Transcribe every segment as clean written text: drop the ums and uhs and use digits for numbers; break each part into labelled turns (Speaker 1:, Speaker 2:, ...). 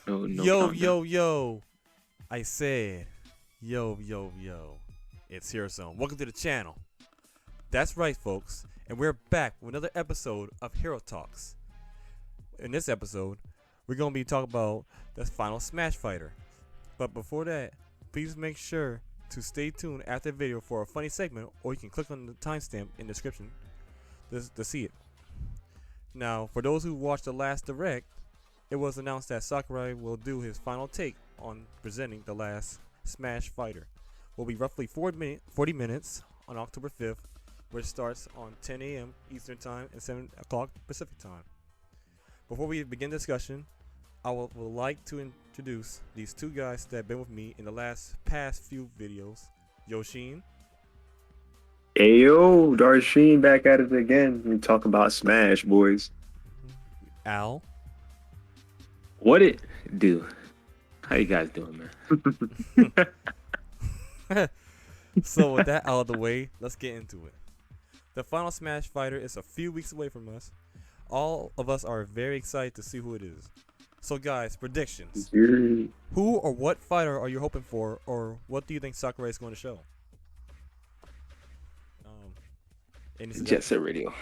Speaker 1: No
Speaker 2: Yo,
Speaker 1: countdown.
Speaker 2: yo, yo. I said, yo. It's Hero Zone. Welcome to the channel. That's right, folks. And we're back with another episode of Hero Talks. In this episode, we're going to be talking about the final Smash Fighter. But before that, please make sure to stay tuned after the video for a funny segment, or you can click on the timestamp in the description to see it. Now, for those who watched the last Direct, it was announced that Sakurai will do his final take on presenting the last Smash Fighter. Will be roughly 40 minutes on October 5th, which starts on 10 a.m. Eastern Time and 7 o'clock Pacific Time. Before we begin discussion, I would like to introduce these two guys that have been with me in the past few videos. Yoshin.
Speaker 3: Ayo, Darsheen back at it again. We talk about Smash, boys.
Speaker 2: Al.
Speaker 1: What it do? How you guys doing, man?
Speaker 2: So with that out of the way, let's get into it. The final Smash Fighter is a few weeks away from us. All of us are very excited to see who it is. So guys, predictions. Who or what fighter are you hoping for, or what do you think Sakurai is going to show?
Speaker 1: Jet Set Radio.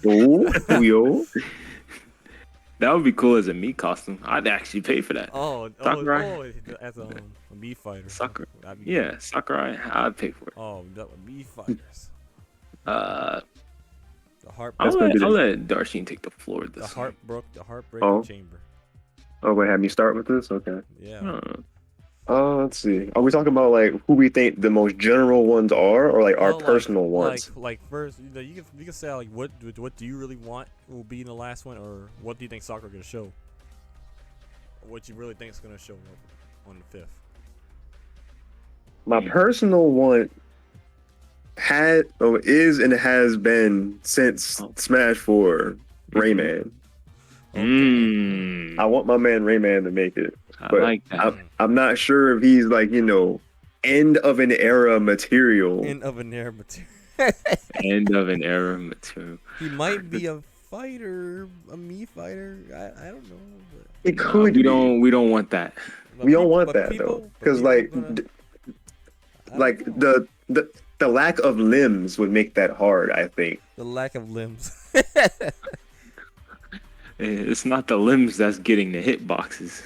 Speaker 3: Yo.
Speaker 1: That would be cool as a meat costume. I'd actually pay for that.
Speaker 2: As a Mii fighter.
Speaker 1: Sakurai. Yeah, Sakurai. I'd pay for it.
Speaker 2: Oh, the Mii fighters.
Speaker 1: The
Speaker 2: heart.
Speaker 1: I'll let Darsheen take the floor this time.
Speaker 2: The heartbreaking chamber.
Speaker 3: Oh, wait, have me start with this? Okay.
Speaker 2: Yeah.
Speaker 3: Let's see. Are we talking about like who we think the most general ones are, or like our personal ones?
Speaker 2: Like first, you can say like what do you really want will be in the last one, or what do you think Sakurai gonna show? Or what you really think is gonna show on the 5th?
Speaker 3: My personal one is and has been since Smash 4 Rayman.
Speaker 2: Okay.
Speaker 3: I want my man Rayman to make it. But
Speaker 1: I like that.
Speaker 3: I'm not sure if he's like, end of an era material.
Speaker 2: End of an era material.
Speaker 1: End of an era material.
Speaker 2: He might be a fighter, a Mii fighter. I don't know. But
Speaker 3: It could.
Speaker 1: We don't want that.
Speaker 3: We don't want that though, because the lack of limbs would make that hard. I think
Speaker 2: the lack of limbs.
Speaker 1: It's not the limbs that's getting the hit boxes.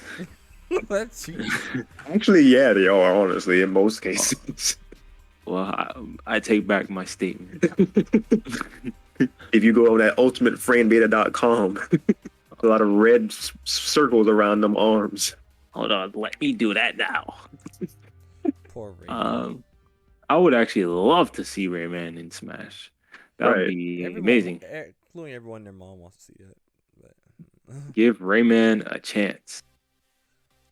Speaker 2: That's cheap.
Speaker 3: Actually, yeah, they are, honestly, in most cases.
Speaker 1: Well, I take back my statement.
Speaker 3: If you go on that ultimateframebeta.com, a lot of red circles around them arms.
Speaker 1: Hold on, let me do that now.
Speaker 2: Poor Rayman.
Speaker 1: I would actually love to see Rayman in Smash. That would be amazing.
Speaker 2: Including everyone, their mom wants to see it. But
Speaker 1: give Rayman a chance.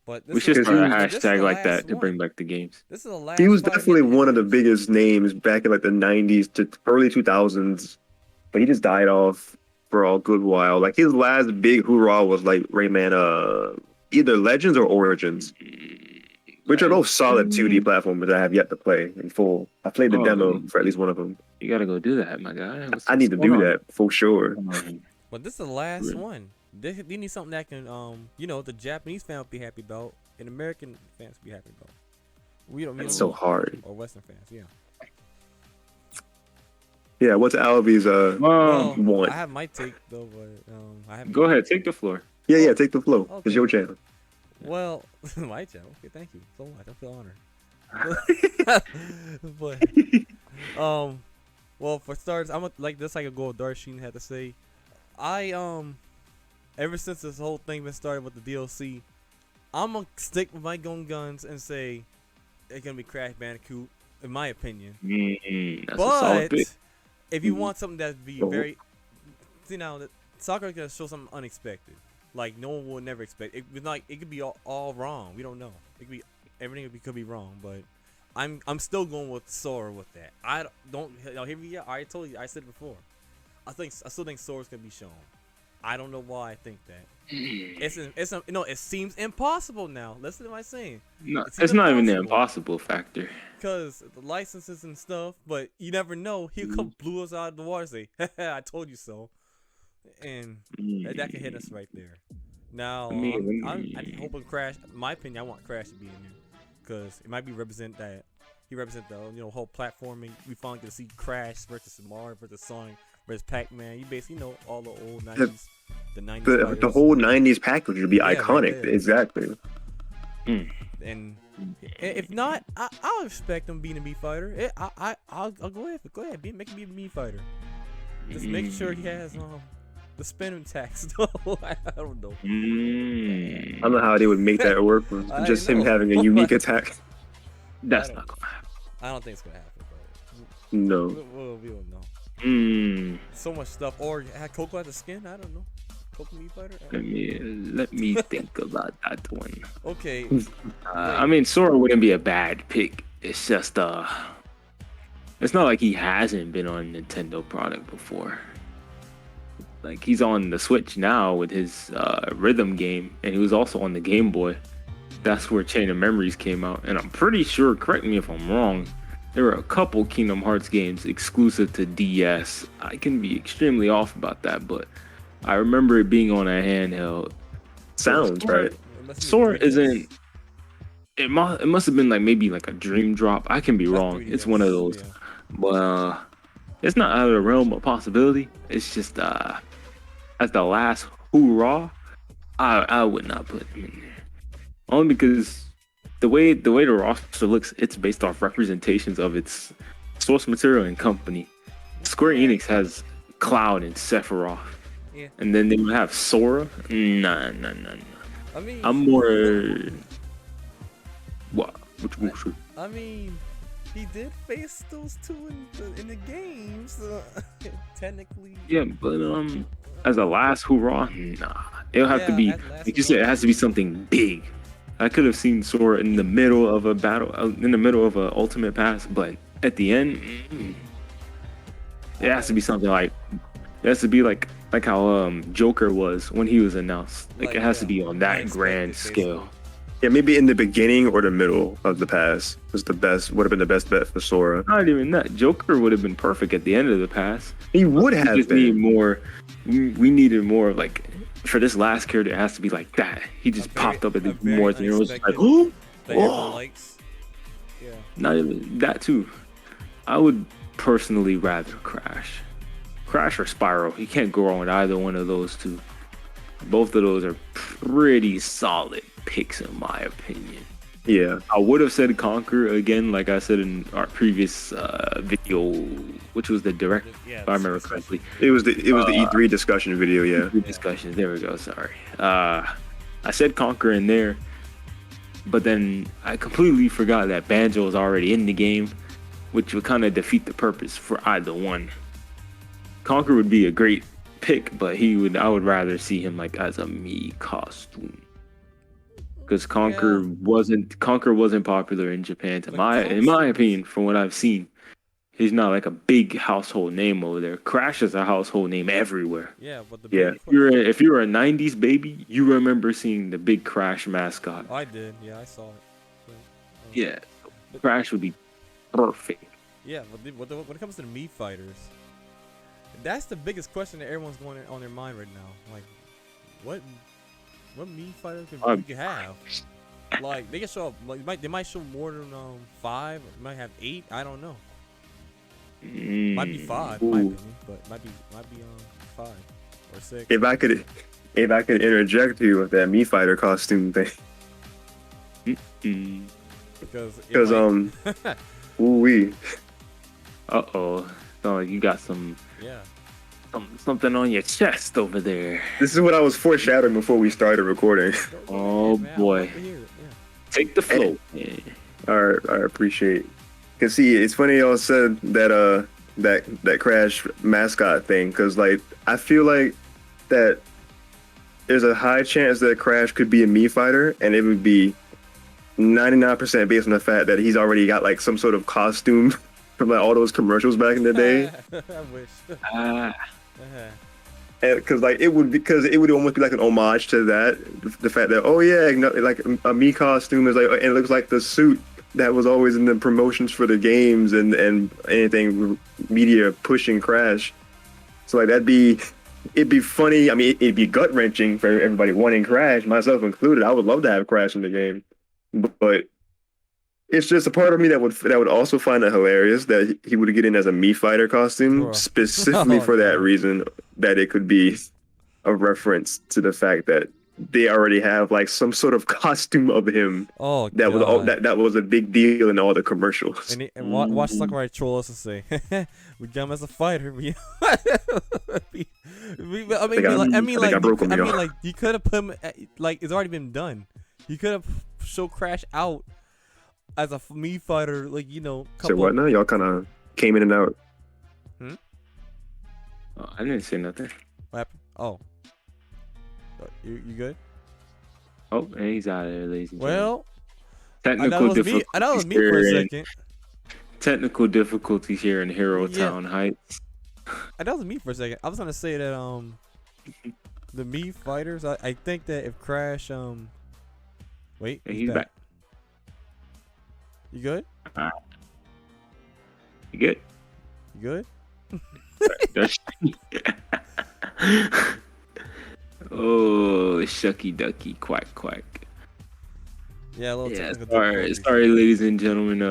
Speaker 2: But
Speaker 1: we should start a hashtag like that to bring back the games.
Speaker 2: This is the last.
Speaker 3: He was definitely one of the biggest names back in like the 90s to early 2000s, but he just died off for a good while. Like his last big hoorah was like Rayman, either Legends or Origins, which are both solid 2D platforms that I have yet to play in full. I played the demo for at least one of them.
Speaker 1: You gotta go do that, my guy.
Speaker 3: I need to do that for sure.
Speaker 2: But this is the last one. They need something that can, the Japanese fans will be happy about, and American fans will be happy about. We don't.
Speaker 3: It's so hard.
Speaker 2: Or Western fans, yeah.
Speaker 3: Yeah, what's Albie's one?
Speaker 2: I have my take though, but I have.
Speaker 1: Go ahead, take the floor.
Speaker 3: Yeah, take the floor.
Speaker 2: Okay.
Speaker 3: It's your channel.
Speaker 2: Well, my channel. Okay, thank you so much. I feel honored. But well, for starters, I'm like this. I could go with Darsheen had to say. Ever since this whole thing been started with the DLC, I'm gonna stick with my guns and say it's gonna be Crash Bandicoot, in my opinion.
Speaker 1: That's
Speaker 2: but if you want something that'd be very, that Sakura gonna show something unexpected, like no one will never expect. It could be all wrong. We don't know. It could be everything could be wrong, but I'm still going with Sora with that. I don't. Here we are. I told you. I said it before. I still think Sora's gonna be shown. I don't know why I think that. It seems impossible now. Listen to what I'm saying.
Speaker 1: No,
Speaker 2: It seems
Speaker 1: it's not even the
Speaker 2: impossible
Speaker 1: impossible factor.
Speaker 2: because the licenses and stuff. But you never know. He'll come blew us out of the water. And say, I told you so, and that can hit us right there. Now,
Speaker 1: I mean,
Speaker 2: I'm hoping Crash. In my opinion, I want Crash to be in there because it might be represent that he represent the whole platforming. We finally get to see Crash versus Mario versus Sonic versus Pac-Man. You basically know all the old '90s, the '90s.
Speaker 3: The whole '90s package would be
Speaker 2: Yeah,
Speaker 3: iconic.
Speaker 2: right
Speaker 3: Exactly.
Speaker 2: And if not, I'll expect him being a Mii fighter. I'll go ahead. Make him be a Mii fighter. Just make sure he has the spin attack still. I don't know.
Speaker 3: I don't know how they would make that work with just him having a unique attack.
Speaker 1: That's not gonna happen.
Speaker 2: I don't think it's gonna happen. But
Speaker 3: No.
Speaker 2: we don't know. So much stuff. Or had Coco at the skin. I don't know. Coco Mii fighter.
Speaker 1: Let me think about that one.
Speaker 2: Okay.
Speaker 1: I mean, Sora wouldn't be a bad pick. It's just it's not like he hasn't been on a Nintendo product before. Like he's on the Switch now with his rhythm game, and he was also on the Game Boy. That's where Chain of Memories came out, and I'm pretty sure. Correct me if I'm wrong. There were a couple Kingdom Hearts games exclusive to DS. I can be extremely off about that, but I remember it being on a handheld.
Speaker 3: Sounds right.
Speaker 1: Sora isn't. It must have been like maybe like a dream drop. I can be wrong. It's one of those, but it's not out of the realm of possibility. It's just as the last hoorah, I would not put him in there. Only because the way the roster looks, it's based off representations of its source material and company. Square Enix has Cloud and Sephiroth, and then they would have Sora. Nah.
Speaker 2: I mean,
Speaker 1: I'm more. What?
Speaker 2: I mean, he did face those two in the games, technically.
Speaker 1: Yeah, but as a last hoorah, nah. It'll have to be, like you said, it has to be something big. I could have seen Sora in the middle of a battle, in the middle of an ultimate pass, but at the end, it has to be something like, it has to be like how Joker was when he was announced. Like it has to be on that grand scale.
Speaker 3: Yeah, maybe in the beginning or the middle of the pass would have been the best bet for Sora.
Speaker 1: Not even that. Joker would have been perfect at the end of the pass.
Speaker 3: He would have
Speaker 1: just
Speaker 3: been.
Speaker 1: Need more. We needed more like for this last character. It has to be like that. He just popped up at the more and it was like, oh,
Speaker 2: yeah.
Speaker 1: Not even that too. I would personally rather Crash or Spyro. You can't go wrong with either one of those two. Both of those are pretty solid picks in my opinion.
Speaker 3: Yeah,
Speaker 1: I would have said Conquer again, like I said in our previous video, which was the direct, if I remember correctly.
Speaker 3: It was the E3 discussion video. Yeah,
Speaker 1: E3 discussion. There we go. Sorry. I said Conquer in there, but then I completely forgot that Banjo was already in the game, which would kind of defeat the purpose for either one. Conquer would be a great pick, but I would rather see him like as a Mii costume. Because Conquer wasn't popular in Japan in my opinion, from what I've seen. He's not like a big household name over there. Crash is a household name everywhere.
Speaker 2: Yeah, but
Speaker 1: if you're a '90s baby, you remember seeing the big Crash mascot.
Speaker 2: I did, yeah, I saw it.
Speaker 1: Yeah, Crash would be perfect.
Speaker 2: Yeah, but when it comes to the Mii fighters, that's the biggest question that everyone's going on their mind right now. Like, what Mii fighters could you have? Like they can show up. Like they might show more than 5. Or might have 8. I don't know. Might be 5, in my opinion, but might be 5 or 6.
Speaker 3: If I could interject you with that Mii fighter costume thing. Because ooh-wee.
Speaker 1: Uh-oh. So you got some something on your chest over there.
Speaker 3: This is what I was foreshadowing before we started recording.
Speaker 1: Oh boy. Take the float.
Speaker 3: All right, I appreciate. Cause see, it's funny y'all said that that Crash mascot thing, cause like I feel like that there's a high chance that Crash could be a Mii fighter, and it would be 99% based on the fact that he's already got like some sort of costume from like all those commercials back in the day.
Speaker 2: I wish.
Speaker 3: because like it would almost be like an homage to that, the fact that oh yeah, like a me costume is like, and it looks like the suit that was always in the promotions for the games and anything media pushing Crash. So like it'd be funny. I mean, it'd be gut wrenching for everybody wanting Crash, myself included. I would love to have Crash in the game, but it's just a part of me that would also find it hilarious that he would get in as a Mii Fighter costume
Speaker 2: Bruh.
Speaker 3: specifically
Speaker 2: Oh,
Speaker 3: for that
Speaker 2: God.
Speaker 3: reason, that it could be a reference to the fact that they already have like some sort of costume of him
Speaker 2: Oh
Speaker 3: that was all
Speaker 2: God.
Speaker 3: that was a big deal in all the commercials.
Speaker 2: And watch Sakurai troll us and say, "We got him as a fighter." I mean,
Speaker 3: I broke him, y'all.
Speaker 2: like you could have put him like it's already been done. You could have show Crash out as a Mii fighter, like
Speaker 3: So
Speaker 2: couple.
Speaker 3: what now? Y'all kind of came in and out.
Speaker 1: Oh, I didn't say nothing.
Speaker 2: What happened? Oh, you good?
Speaker 1: Oh, and he's out of there, ladies and
Speaker 2: Well,
Speaker 1: gentlemen.
Speaker 2: I know it was me for a second.
Speaker 1: Technical difficulties here in Hero Town Heights.
Speaker 2: I know it was me for a second. I was gonna say that the Mii fighters. I think that if Crash wait,
Speaker 1: And he's back.
Speaker 2: You good?
Speaker 1: You good?
Speaker 2: You good?
Speaker 1: Oh, shucky ducky, quack quack.
Speaker 2: Yeah, a little
Speaker 1: Yeah,
Speaker 2: technical
Speaker 1: sorry,
Speaker 2: difficulties.
Speaker 1: sorry, ladies and gentlemen.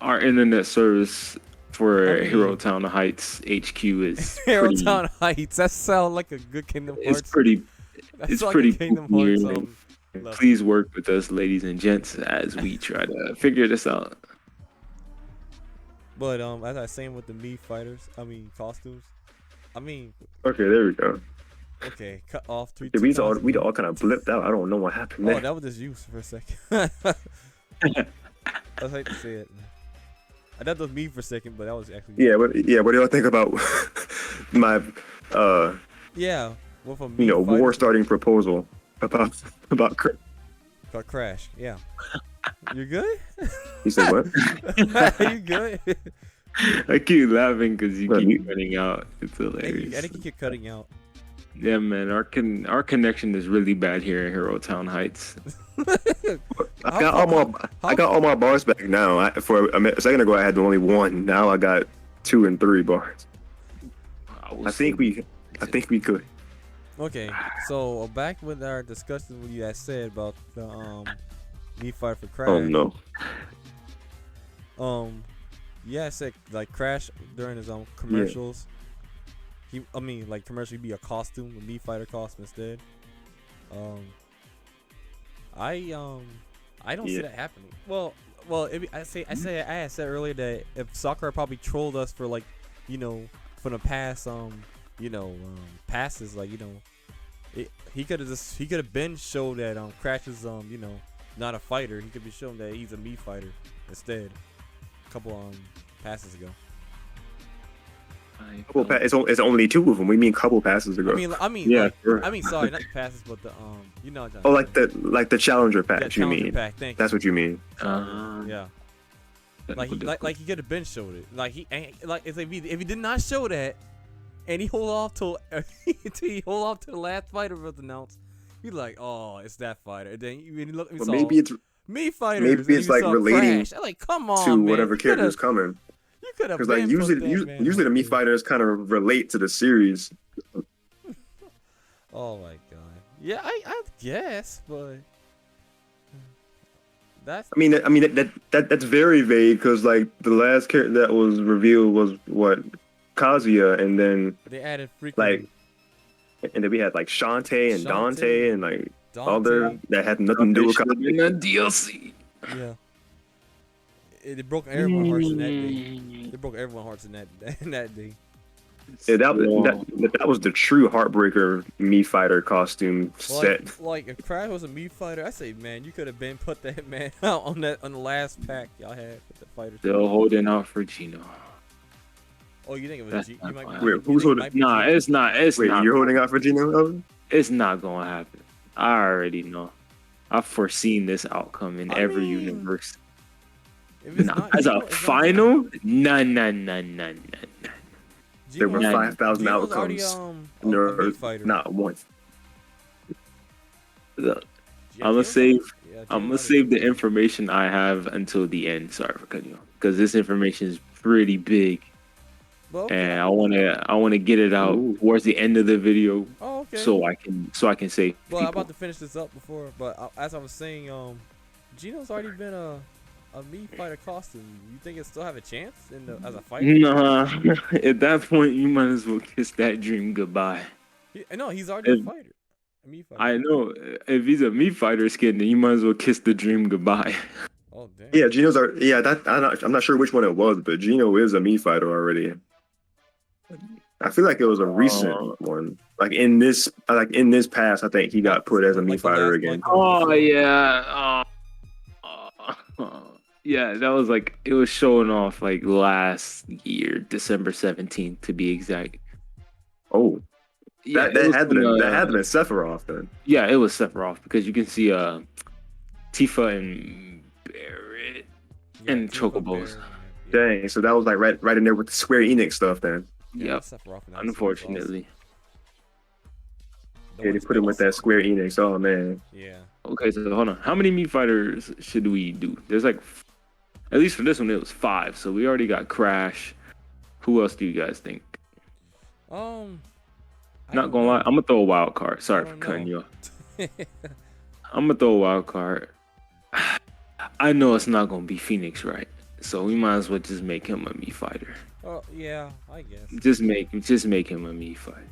Speaker 1: Our internet service for
Speaker 2: I mean-
Speaker 1: Hero Town Heights HQ is
Speaker 2: Hero
Speaker 1: pretty.
Speaker 2: Town Heights. That sounds like a good Kingdom Hearts.
Speaker 1: It's pretty.
Speaker 2: That's
Speaker 1: It's
Speaker 2: like
Speaker 1: pretty
Speaker 2: a Kingdom
Speaker 1: weird.
Speaker 2: Hearts. Level.
Speaker 1: Please work with us, ladies and gents, as we try to figure this out.
Speaker 2: But as I was saying with the Mii fighters, costumes.
Speaker 3: Okay, there we go.
Speaker 2: Okay, cut off three.
Speaker 3: Yeah, we all kind of blipped out. I don't know what happened
Speaker 2: Oh,
Speaker 3: there.
Speaker 2: that was just you for a second. I hate to say it. I thought that was me for a second, but that was actually
Speaker 3: Yeah, what do y'all think about my
Speaker 2: yeah. Well, for me,
Speaker 3: war starting proposal about
Speaker 2: Got Crash. Yeah. You good?
Speaker 3: You said what?
Speaker 2: You good?
Speaker 1: I keep laughing because you
Speaker 3: Well,
Speaker 1: keep cutting out. It's
Speaker 2: I
Speaker 1: hilarious.
Speaker 2: think you keep cutting out.
Speaker 1: Yeah, man, our connection is really bad here in Hero Town Heights.
Speaker 3: I got all my bars back now. For a second ago, I had only one. Now I got 2 and 3 bars. I think we could.
Speaker 2: Okay, so back with our discussion, what you guys said about the Mii Fighter for Crash.
Speaker 3: Oh no.
Speaker 2: Yeah, I said like Crash during his commercials. Like commercial, he'd be a costume, a Mii Fighter costume instead. I don't see that happening. Well, I had said earlier that if Sakura probably trolled us for like, from the past, passes, like, he could have been showed that Crash is not a fighter. He could be shown that he's a Mii fighter instead. A couple passes ago.
Speaker 3: It's only 2 of them. We mean couple passes ago.
Speaker 1: Yeah, sure.
Speaker 2: Sorry, not the passes, but the
Speaker 3: Oh, like the challenger pack.
Speaker 2: yeah,
Speaker 3: You
Speaker 2: challenger
Speaker 3: mean?
Speaker 2: pack. Thank
Speaker 3: That's
Speaker 2: you.
Speaker 3: what you mean.
Speaker 2: Yeah. Like he could have been showed it. Like if he did not show that, and he hold off till the last fighter was announced, he'd like, oh, it's that fighter. And then you look,
Speaker 3: Well, maybe it's
Speaker 2: Mii fighters.
Speaker 3: maybe it's like relating
Speaker 2: like, come on,
Speaker 3: to
Speaker 2: man.
Speaker 3: whatever
Speaker 2: You
Speaker 3: character's
Speaker 2: coulda-
Speaker 3: coming.
Speaker 2: You could have
Speaker 3: Because like usually the Mii fighters kind of relate to the series.
Speaker 2: Oh my god. Yeah, I guess, but that's.
Speaker 3: That's very vague because like the last character that was revealed was what, Kazuya, and then
Speaker 2: They added freaking
Speaker 3: like, and then we had like Shantae and Dante and like other that had nothing to do with Kazuya.
Speaker 1: in the DLC.
Speaker 2: Yeah. It broke everyone's hearts in that day. They broke everyone's hearts in that day.
Speaker 3: Yeah, that was the true heartbreaker Mii fighter costume set.
Speaker 2: Like if Crash was a Mii fighter, I say, man, you could have been put that man out on the last pack y'all had with the fighters.
Speaker 1: Still holding out for Gino.
Speaker 2: Oh, you think it was
Speaker 1: That's
Speaker 2: G?
Speaker 1: not
Speaker 2: You might
Speaker 1: fine.
Speaker 2: be,
Speaker 3: Wait,
Speaker 2: you
Speaker 3: who's
Speaker 2: think
Speaker 3: holding-
Speaker 2: it might be
Speaker 1: Nah,
Speaker 2: Gino?
Speaker 1: it's not. It's
Speaker 3: Wait,
Speaker 1: not.
Speaker 3: you're holding out for Gino?
Speaker 1: It's not gonna happen. I already know. I've foreseen this outcome in every universe.
Speaker 2: If it's
Speaker 1: Nah,
Speaker 2: not
Speaker 1: as
Speaker 2: Gino,
Speaker 1: a
Speaker 2: it's not
Speaker 1: final, nah.
Speaker 3: There were
Speaker 2: Gino's,
Speaker 3: 5,000
Speaker 2: Gino's already
Speaker 3: outcomes.
Speaker 2: a Mii fighter.
Speaker 3: Not one.
Speaker 1: I'm
Speaker 2: Yeah,
Speaker 1: gonna
Speaker 2: Gino's
Speaker 1: save.
Speaker 2: yeah,
Speaker 1: I'm
Speaker 2: Gino's
Speaker 1: gonna
Speaker 2: already a
Speaker 1: save
Speaker 2: Mii
Speaker 1: the
Speaker 2: fighter.
Speaker 1: information I have until the end. Sorry for cutting you off, because this information is pretty big,
Speaker 2: Well, okay.
Speaker 1: and I wanna get it out
Speaker 3: Ooh.
Speaker 1: towards the end of the video,
Speaker 2: Oh, okay.
Speaker 1: so I can say
Speaker 2: Well, I'm
Speaker 1: people.
Speaker 2: about to finish this up before, but as I was saying, Gino's already been a Mii fighter costume. You think it still have a chance as a fighter?
Speaker 1: Nah, at that point you might as well kiss that dream goodbye.
Speaker 2: No, he's already a
Speaker 1: If,
Speaker 2: fighter, a Mii fighter.
Speaker 1: I know if he's a Meat Fighter skin, then you might as well kiss the dream goodbye.
Speaker 2: Oh damn.
Speaker 3: Yeah, Geno's are. Yeah, that I'm not sure which one it was, but Geno is a Mii fighter already. I feel like it was a recent
Speaker 1: Uh,
Speaker 3: one. Like in this past, I think he got put as a Mii
Speaker 2: Like the
Speaker 3: fighter
Speaker 2: last,
Speaker 3: again.
Speaker 2: like the
Speaker 1: oh
Speaker 2: before.
Speaker 1: yeah. Yeah, that was like it was showing off like last year, December 17th to be exact.
Speaker 3: Oh,
Speaker 1: Yeah,
Speaker 3: that
Speaker 1: it
Speaker 3: that
Speaker 1: was
Speaker 3: had
Speaker 1: from
Speaker 3: been that had been Sephiroth then.
Speaker 1: yeah, it was Sephiroth because you can see Tifa and Barrett
Speaker 2: Yeah,
Speaker 1: and
Speaker 2: Tifa
Speaker 1: Chocobos.
Speaker 2: Bear, yeah.
Speaker 3: Dang, so that was like right in there with the Square Enix stuff then.
Speaker 2: Yeah,
Speaker 1: Yep,
Speaker 2: Sephiroth in that series was awesome.
Speaker 1: unfortunately.
Speaker 2: No
Speaker 3: Yeah, they put him with that Square Enix. Oh man.
Speaker 2: Yeah.
Speaker 1: Okay, so hold on. How many Meat Fighters should we do? There's like, at least for this one, it was 5. So we already got Crash. Who else do you guys think?
Speaker 2: I
Speaker 1: Not
Speaker 2: don't
Speaker 1: gonna lie,
Speaker 2: know.
Speaker 1: I'm gonna throw a wild card. Sorry for
Speaker 2: don't
Speaker 1: cutting
Speaker 2: know.
Speaker 1: you off. I'm gonna throw a wild card. I know it's not gonna be Phoenix, right? So we might as well just make him a Mii fighter.
Speaker 2: Oh yeah, I guess.
Speaker 1: Just make him a Mii fighter.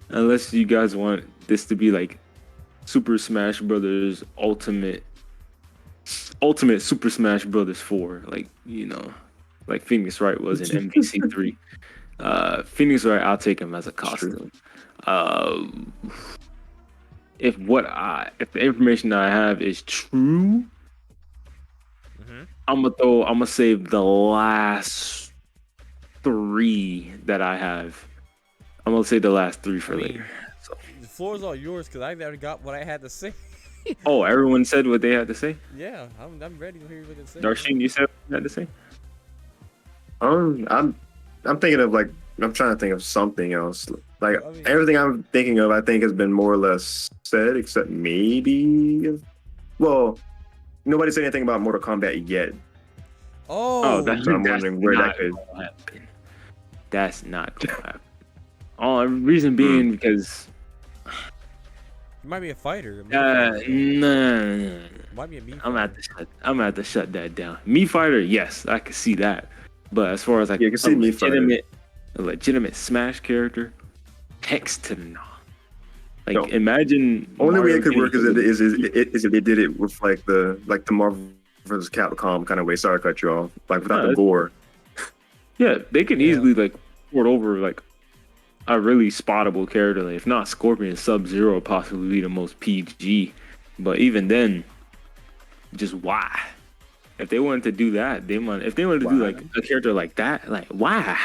Speaker 1: Unless you guys want this to be like Super Smash Brothers Ultimate Super Smash Brothers 4, like like Phoenix Wright was in MVC3. Phoenix Wright, I'll take him as a
Speaker 3: That's true.
Speaker 1: costume. If the information I have is true,
Speaker 2: Mhm.
Speaker 1: I'm gonna save the last 3 that I have. I'm gonna save the last 3 for
Speaker 2: I mean,
Speaker 1: later. So,
Speaker 2: The floor's all yours because I've already got what I had to say.
Speaker 1: oh, everyone said what they had to say.
Speaker 2: Yeah, I'm ready to hear what you say.
Speaker 1: Darshin, you said what you had to say.
Speaker 3: I'm thinking of like I'm trying to think of something else. Like
Speaker 2: I mean-
Speaker 3: everything I'm thinking of, I think has been more or less said, except maybe. Well, nobody said anything about Mortal Kombat yet.
Speaker 2: Oh,
Speaker 1: that's,
Speaker 3: So I'm
Speaker 1: that's
Speaker 3: wondering where that
Speaker 1: not
Speaker 3: could.
Speaker 1: gonna happen. That's not gonna happen. Reason being because
Speaker 2: you might be a fighter.
Speaker 1: nah.
Speaker 2: Might be a Mii
Speaker 1: I'm
Speaker 2: fighter.
Speaker 1: I'm gonna have to shut that down. Me fighter, yes, I can see that. But as far as like
Speaker 3: Yeah, I can see Mii fighter.
Speaker 1: a legitimate Smash character, text to no. Like
Speaker 3: No.
Speaker 1: imagine
Speaker 3: Only way
Speaker 1: Mario
Speaker 3: it could work
Speaker 1: getting-
Speaker 3: is if they did it with like the Marvel vs. Capcom kind of way. Sorry to cut you off. Like without
Speaker 1: No,
Speaker 3: the gore.
Speaker 1: yeah, they can
Speaker 2: Yeah.
Speaker 1: easily like port over like a really spottable character. Like, if not Scorpion, Sub-Zero possibly be the most PG. But even then, just why? If they wanted to do that, if they wanted to do
Speaker 3: Why?
Speaker 1: like a character like that, like why?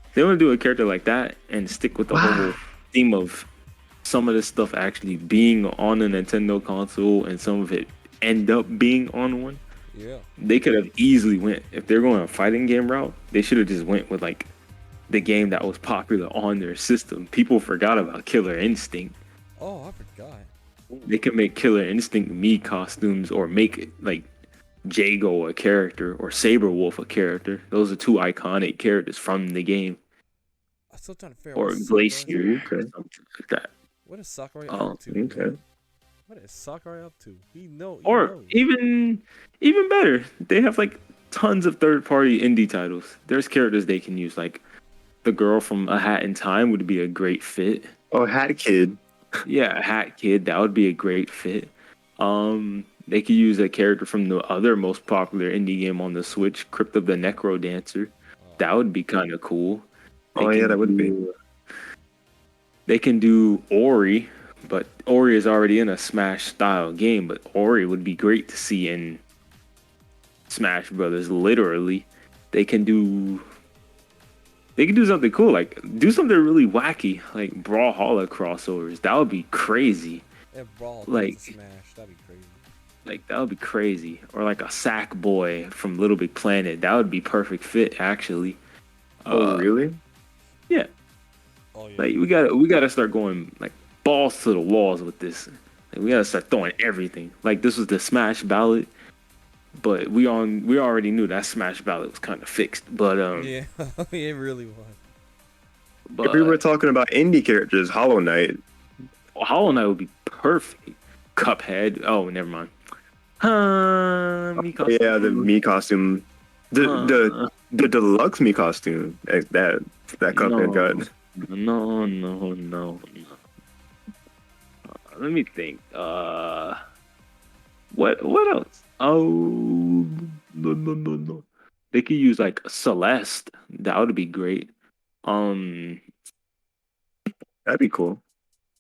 Speaker 1: If they want to do a character like that and stick with the whole theme of some of this stuff actually being on a Nintendo console and some of it end up being on one.
Speaker 2: Yeah.
Speaker 1: They could have easily went, if they're going a fighting game route, they should have just went with like the game that was popular on their system. People forgot about Killer Instinct.
Speaker 2: Oh, I forgot.
Speaker 1: They could make Killer Instinct Mii costumes or make like Jago a character or Saberwolf a character. Those are 2 iconic characters from the game.
Speaker 2: I'm still trying to figure
Speaker 1: Or
Speaker 2: out what
Speaker 1: Glacier,
Speaker 3: Okay.
Speaker 1: something like that.
Speaker 2: What is Sakurai
Speaker 1: Oh,
Speaker 2: up to?
Speaker 3: Okay.
Speaker 2: What is Sakurai up to? He
Speaker 1: Or
Speaker 2: knows.
Speaker 1: even better, they have like tons of third-party indie titles. There's characters they can use, like the girl from A Hat in Time would be a great fit.
Speaker 3: Oh, Hat Kid.
Speaker 1: Yeah, Hat Kid, that would be a great fit. They could use a character from the other most popular indie game on the Switch, Crypt of the Necro Dancer. That would be kind of cool.
Speaker 3: Oh yeah, that would be.
Speaker 1: They can do Ori, but Ori is already in a Smash style game. But Ori would be great to see in Smash Brothers. Literally, they can do something cool, like do something really wacky, like Brawlhalla crossovers. That would be crazy.
Speaker 2: If Brawl
Speaker 1: like-
Speaker 2: Smash, that'd be crazy.
Speaker 1: Like that would be crazy. Or like a Sackboy from Little Big Planet. That would be perfect fit actually.
Speaker 3: Oh really?
Speaker 1: Yeah,
Speaker 2: Oh yeah.
Speaker 1: like we gotta start going like balls to the walls with this. Like, we gotta start throwing everything. Like this was the Smash ballot, but we already knew that Smash ballot was kind of fixed.
Speaker 2: Yeah, it really was.
Speaker 3: If we were
Speaker 1: But
Speaker 3: talking about indie characters, Hollow Knight.
Speaker 1: Hollow Knight would be perfect. Cuphead. Oh, never mind. Me
Speaker 3: Yeah, the
Speaker 1: costume.
Speaker 3: me costume, the the
Speaker 1: Huh.
Speaker 3: the deluxe me costume. That Cuphead
Speaker 1: No,
Speaker 3: got.
Speaker 1: no. Let me think. What else? Oh, no. They could use like Celeste. That would be great. Um,
Speaker 3: That'd be cool.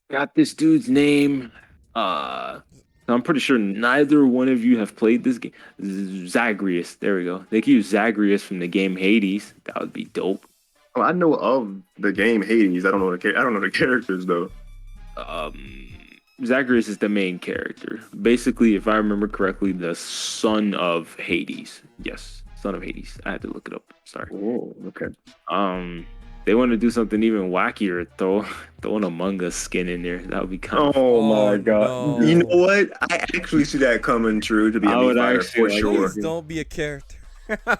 Speaker 1: got this dude's name. Uh, I'm pretty sure neither one of you have played this game. Zagreus. There we go. They could use Zagreus from the game Hades. That would be dope.
Speaker 3: Oh, I know of the game Hades. I don't know the characters though.
Speaker 1: um Zagreus is the main character. Basically, if I remember correctly, the son of Hades. Yes, son of Hades. I had to look it up. Sorry.
Speaker 3: Oh, okay.
Speaker 1: They want to do something even wackier. Throw an Among Us skin in there. That would be kind of.
Speaker 3: Oh
Speaker 2: Oh
Speaker 3: my god. You know
Speaker 2: no.
Speaker 3: what? I actually see that coming true to be a
Speaker 1: I
Speaker 3: meat
Speaker 1: would
Speaker 3: fighter
Speaker 1: actually
Speaker 3: for
Speaker 1: like
Speaker 3: sure.
Speaker 1: to
Speaker 2: Please don't be a character.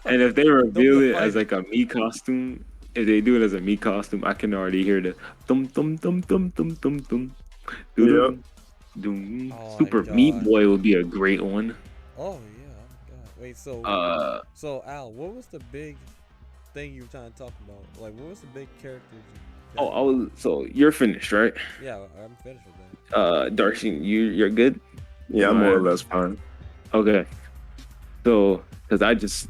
Speaker 1: And if they
Speaker 2: Don't be
Speaker 1: reveal
Speaker 2: a
Speaker 1: it as
Speaker 2: fighter.
Speaker 1: like a me costume, if they do it as a me costume, I can already hear the dum.
Speaker 3: Yep.
Speaker 1: Doom.
Speaker 2: Oh my
Speaker 1: Super Meat
Speaker 2: god.
Speaker 1: Boy would be a great one.
Speaker 2: Oh yeah. Oh my god. Wait.
Speaker 1: Uh,
Speaker 2: So Al, what was the big thing you were trying to talk about? Like, what was the big characters?
Speaker 1: so you're finished, right?
Speaker 2: Yeah, I'm finished with that.
Speaker 1: Darcy, you're good.
Speaker 3: Yeah, I'm more or
Speaker 1: Alright.
Speaker 3: less fine.
Speaker 1: Okay. So, because I just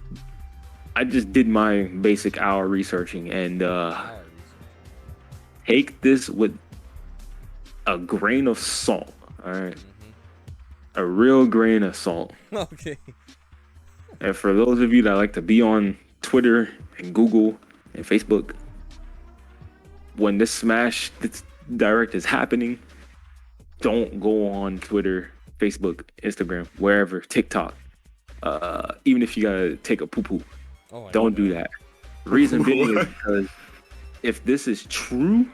Speaker 1: did my basic hour researching, and
Speaker 2: Alright,
Speaker 1: take this with a grain of salt. All right, a real grain of salt.
Speaker 2: Okay.
Speaker 1: And for those of you that like to be on Twitter and Google and Facebook, when this Smash this Direct is happening, don't go on Twitter, Facebook, Instagram, wherever, TikTok. Even if you gotta take a poo poo,
Speaker 2: Oh my
Speaker 1: don't
Speaker 2: god.
Speaker 1: do that. Reason being is because if this is true,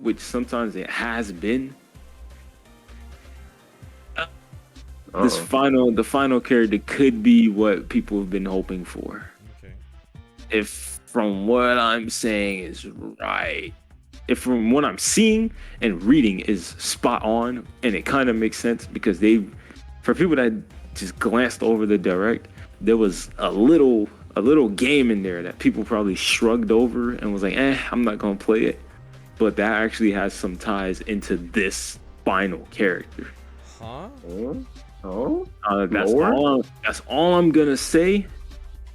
Speaker 1: which sometimes it has been, this
Speaker 3: Uh-oh.
Speaker 1: the final character could be what people have been hoping for.
Speaker 2: Okay.
Speaker 1: If from what I'm saying is right, if from what I'm seeing and reading is spot on, and it kind of makes sense because for people that just glanced over the direct, there was a little game in there that people probably shrugged over and was like, I'm not gonna play it, but that actually has some ties into this final character.
Speaker 2: Huh?
Speaker 3: Oh?
Speaker 1: That's all I'm gonna say.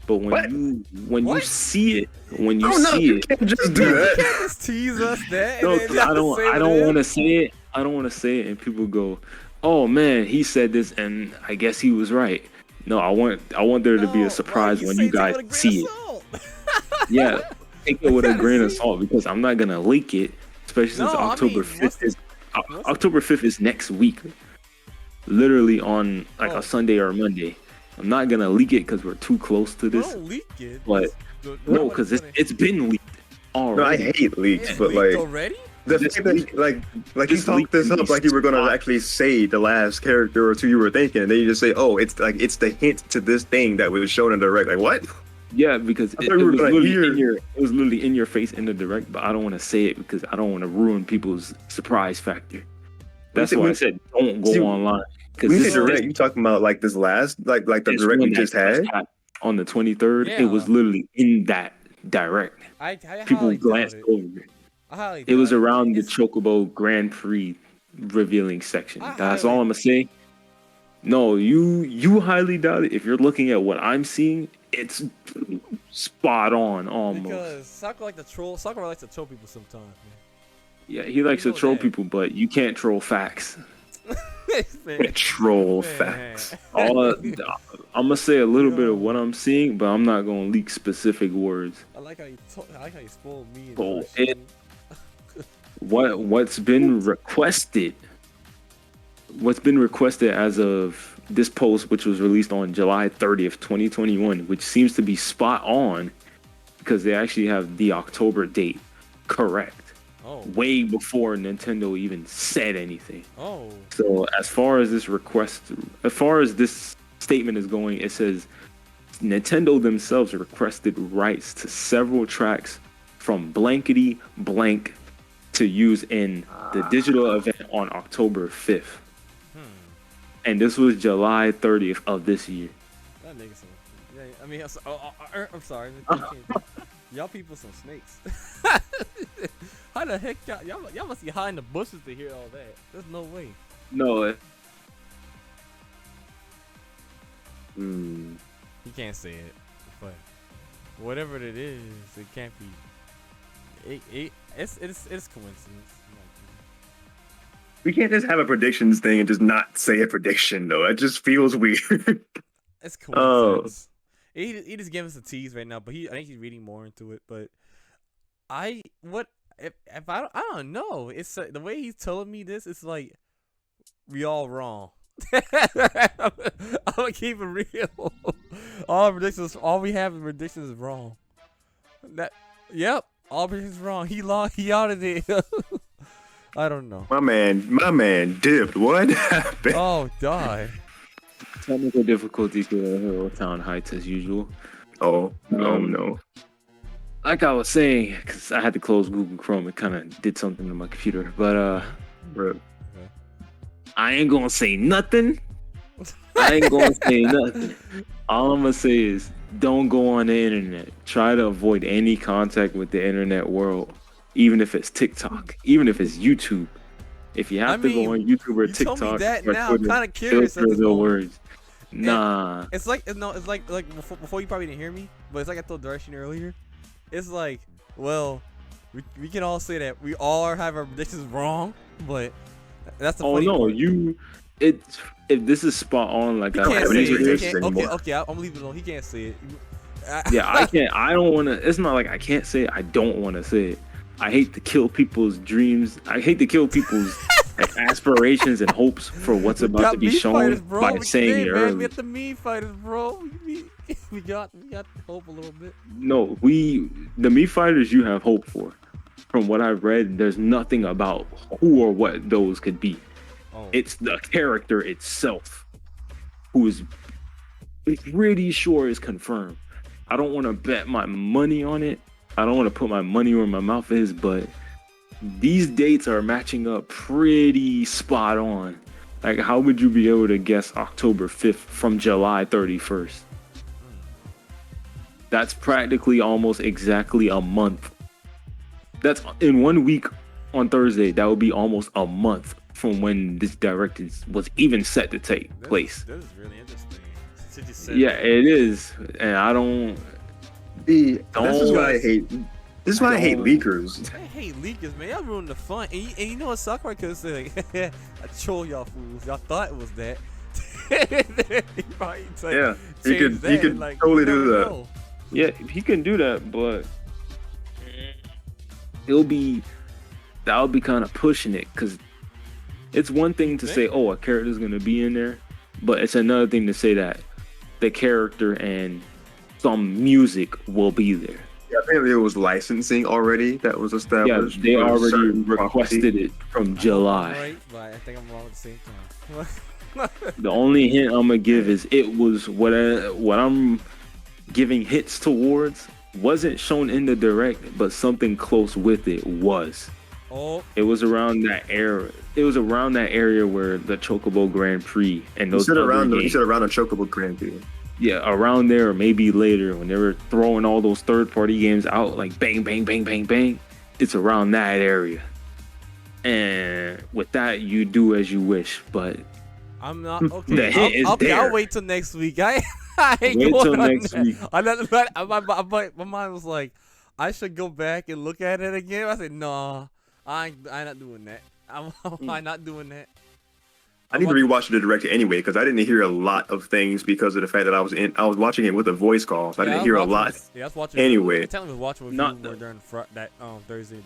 Speaker 1: But
Speaker 3: What?
Speaker 1: when you
Speaker 2: What?
Speaker 1: see it, when you
Speaker 3: Oh no,
Speaker 1: see
Speaker 3: you
Speaker 1: it,
Speaker 3: can't just do
Speaker 2: You
Speaker 3: that.
Speaker 2: can't just tease us that.
Speaker 1: no,
Speaker 2: And then
Speaker 1: 'cause
Speaker 2: just
Speaker 1: I don't
Speaker 2: say
Speaker 1: I
Speaker 2: what
Speaker 1: don't
Speaker 2: it
Speaker 1: want to
Speaker 2: is.
Speaker 1: say it. I don't want to say it, and people go, "Oh man, he said this, and I guess he was right." No, I want there to be a
Speaker 2: No,
Speaker 1: surprise
Speaker 2: right,
Speaker 1: when
Speaker 2: say
Speaker 1: you
Speaker 2: take
Speaker 1: guys
Speaker 2: it with a grain
Speaker 1: see
Speaker 2: of
Speaker 1: it.
Speaker 2: salt.
Speaker 1: Yeah, take it with a
Speaker 2: gotta
Speaker 1: grain of
Speaker 2: see.
Speaker 1: salt because I'm not gonna leak it, especially since
Speaker 2: No, I
Speaker 1: October
Speaker 2: mean,
Speaker 1: 5th is
Speaker 2: what's-
Speaker 1: October 5th is next week, literally on like
Speaker 2: Oh.
Speaker 1: a Sunday or a Monday. I'm not gonna leak it because we're too close to this,
Speaker 2: Don't leak it.
Speaker 1: but no, because it's been leaked
Speaker 3: No, I
Speaker 1: already.
Speaker 3: hate leaks,
Speaker 2: It's
Speaker 3: but
Speaker 2: leaked
Speaker 3: like
Speaker 2: already.
Speaker 3: the
Speaker 1: This
Speaker 3: fact that
Speaker 1: leak-
Speaker 3: like you
Speaker 1: this
Speaker 3: talked
Speaker 1: leak
Speaker 3: this
Speaker 1: can
Speaker 3: up
Speaker 1: be
Speaker 3: like you were gonna
Speaker 1: spot.
Speaker 3: actually say the last character or two you were thinking, and then you just say, "Oh, it's the hint to this thing that was shown in the direct." Like what?
Speaker 1: Yeah, because
Speaker 3: I
Speaker 1: it
Speaker 3: thought we were
Speaker 1: was
Speaker 3: gonna
Speaker 1: literally
Speaker 3: hear.
Speaker 1: it was literally in your face in the direct, but I don't want to say it because I don't want to ruin people's surprise factor. That's why I said don't go
Speaker 3: See,
Speaker 1: online
Speaker 3: when
Speaker 1: because
Speaker 3: you say
Speaker 1: this
Speaker 3: direct, you talking about like this last, like the
Speaker 1: this
Speaker 3: direct we
Speaker 1: one that
Speaker 3: just had?
Speaker 1: happened on the 23rd. It
Speaker 2: Yeah,
Speaker 1: was literally in that direct.
Speaker 2: I
Speaker 1: People
Speaker 2: highly doubt
Speaker 1: glanced
Speaker 2: it.
Speaker 1: over it.
Speaker 2: I highly
Speaker 1: It was
Speaker 2: doubt it.
Speaker 1: around the
Speaker 2: It's
Speaker 1: Chocobo Grand Prix revealing section.
Speaker 2: I
Speaker 1: That's
Speaker 2: highly-
Speaker 1: all I'm gonna say. No, you highly doubt it. If you're looking at what I'm seeing, it's spot on almost.
Speaker 2: because Sakura like to troll. Sakura likes to troll people sometimes,
Speaker 1: Yeah, he likes
Speaker 2: You
Speaker 1: to
Speaker 2: know
Speaker 1: troll
Speaker 2: that.
Speaker 1: people, but you can't troll facts.
Speaker 2: man.
Speaker 3: Troll
Speaker 2: Man.
Speaker 3: facts.
Speaker 1: I'm gonna say a little bit
Speaker 2: Yo.
Speaker 1: of what I'm seeing, but I'm not gonna leak specific words.
Speaker 2: I like how you spoiled me. And
Speaker 1: Oh,
Speaker 2: Yoshi.
Speaker 1: What's been requested? What's been requested as of this post, which was released on July 30th, 2021, which seems to be spot on because they actually have the October date. correct.
Speaker 2: Oh.
Speaker 1: Way before Nintendo even said anything.
Speaker 2: Oh.
Speaker 1: So as far as this statement is going, it says Nintendo themselves requested rights to several tracks from blankety blank to use in the digital event on October 5th. And this was July 30th of this year.
Speaker 2: That nigga some. Yeah, I mean, I'm sorry. Y'all people some snakes. How the heck y'all must be hiding the bushes to hear all that? There's no way.
Speaker 1: No.
Speaker 2: You can't say it, but whatever it is, it can't be. It's coincidence.
Speaker 3: We can't just have a predictions thing and just not say a prediction though. It just feels weird.
Speaker 2: It's coincidence. He just gave us a tease right now, but I think he's reading more into it. But if I don't know. It's the way he's telling me this. It's like we all wrong. I'm gonna keep it real. All we have in predictions is wrong. All predictions wrong. He out of there. I don't know.
Speaker 3: My man dipped. What happened?
Speaker 2: Oh, die.
Speaker 1: Technical difficulties with Hero Town Heights as usual.
Speaker 3: Oh, no.
Speaker 1: Like I was saying, because I had to close Google Chrome, it kind of did something to my computer. But I ain't gonna say nothing. All I'm gonna say is don't go on the internet. Try to avoid any contact with the internet world. Even if it's TikTok, even if it's YouTube. If you have to go on YouTube or TikTok,
Speaker 2: told me that
Speaker 1: or
Speaker 2: now. I'm kind of curious.
Speaker 1: the words. Nah.
Speaker 2: It's like before you probably didn't hear me, but it's like I told Darshan earlier. It's like, well, we can all say that we all have our predictions wrong, but that's the funny part.
Speaker 1: If this is spot on, like
Speaker 2: he
Speaker 1: I
Speaker 2: can't say it.
Speaker 3: anymore.
Speaker 2: Okay, I'm gonna leave it alone. He can't say it.
Speaker 1: Yeah, I can't. I don't want to. It's not like I can't say it. I don't want to say it. I hate to kill people's dreams. I hate to kill people's like, aspirations and hopes for what's about to be shown by saying it early.
Speaker 2: We got the meme fighters, bro. We got hope a little bit.
Speaker 1: No, the meme fighters you have hope for. From what I've read, there's nothing about who or what those could be. Oh. It's the character itself who is pretty sure is confirmed. I don't want to bet my money on it. I don't want to put my money where my mouth is, but these dates are matching up pretty spot on. Like, how would you be able to guess October 5th from July 31st? That's practically almost exactly a month. That's in 1 week on Thursday. That would be almost a month from when this direct was even set to take place.
Speaker 2: That is really interesting.
Speaker 1: Yeah, it is. And I don't...
Speaker 3: This is why I hate. This is why I hate leakers.
Speaker 2: I hate leakers, man. Y'all ruined the fun. And you know what sucks, right? Because like, I troll y'all fools. Y'all thought it was that.
Speaker 3: He could like, totally do that.
Speaker 2: Know.
Speaker 1: Yeah, he can do that, but that'll be kind of pushing it, because it's one thing to say, oh, a character's gonna be in there, but it's another thing to say that the character and some music will be there.
Speaker 3: Yeah, apparently it was licensing already that was established.
Speaker 1: Yeah, they already requested it from July.
Speaker 2: Right, but I think I'm wrong at the same time.
Speaker 1: The only hint I'm gonna give is it was what I'm giving hits towards wasn't shown in the direct, but something close with it was.
Speaker 2: Oh.
Speaker 1: It was around that era. It was around that area where the Chocobo Grand Prix and those other games.
Speaker 3: You said around the Chocobo Grand Prix.
Speaker 1: Yeah, around there or maybe later when they were throwing all those third-party games out, like bang, bang, bang, bang, bang. It's around that area. And with that, you do as you wish, but
Speaker 2: I'm not okay.
Speaker 1: The hint is there.
Speaker 2: I'll wait till next week. I ain't
Speaker 1: wait
Speaker 2: going
Speaker 1: till
Speaker 2: on
Speaker 1: next
Speaker 2: that.
Speaker 1: week.
Speaker 2: My mind was like, I should go back and look at it again. I said, nah, I'm not doing that. I'm not doing that.
Speaker 3: I need to rewatch the direct anyway, because I didn't hear a lot of things because of the fact that I was watching it with a voice call, so I didn't hear a lot.
Speaker 2: Yeah, I was watching.
Speaker 3: Anyway,
Speaker 2: I was watching with you during that Thursday.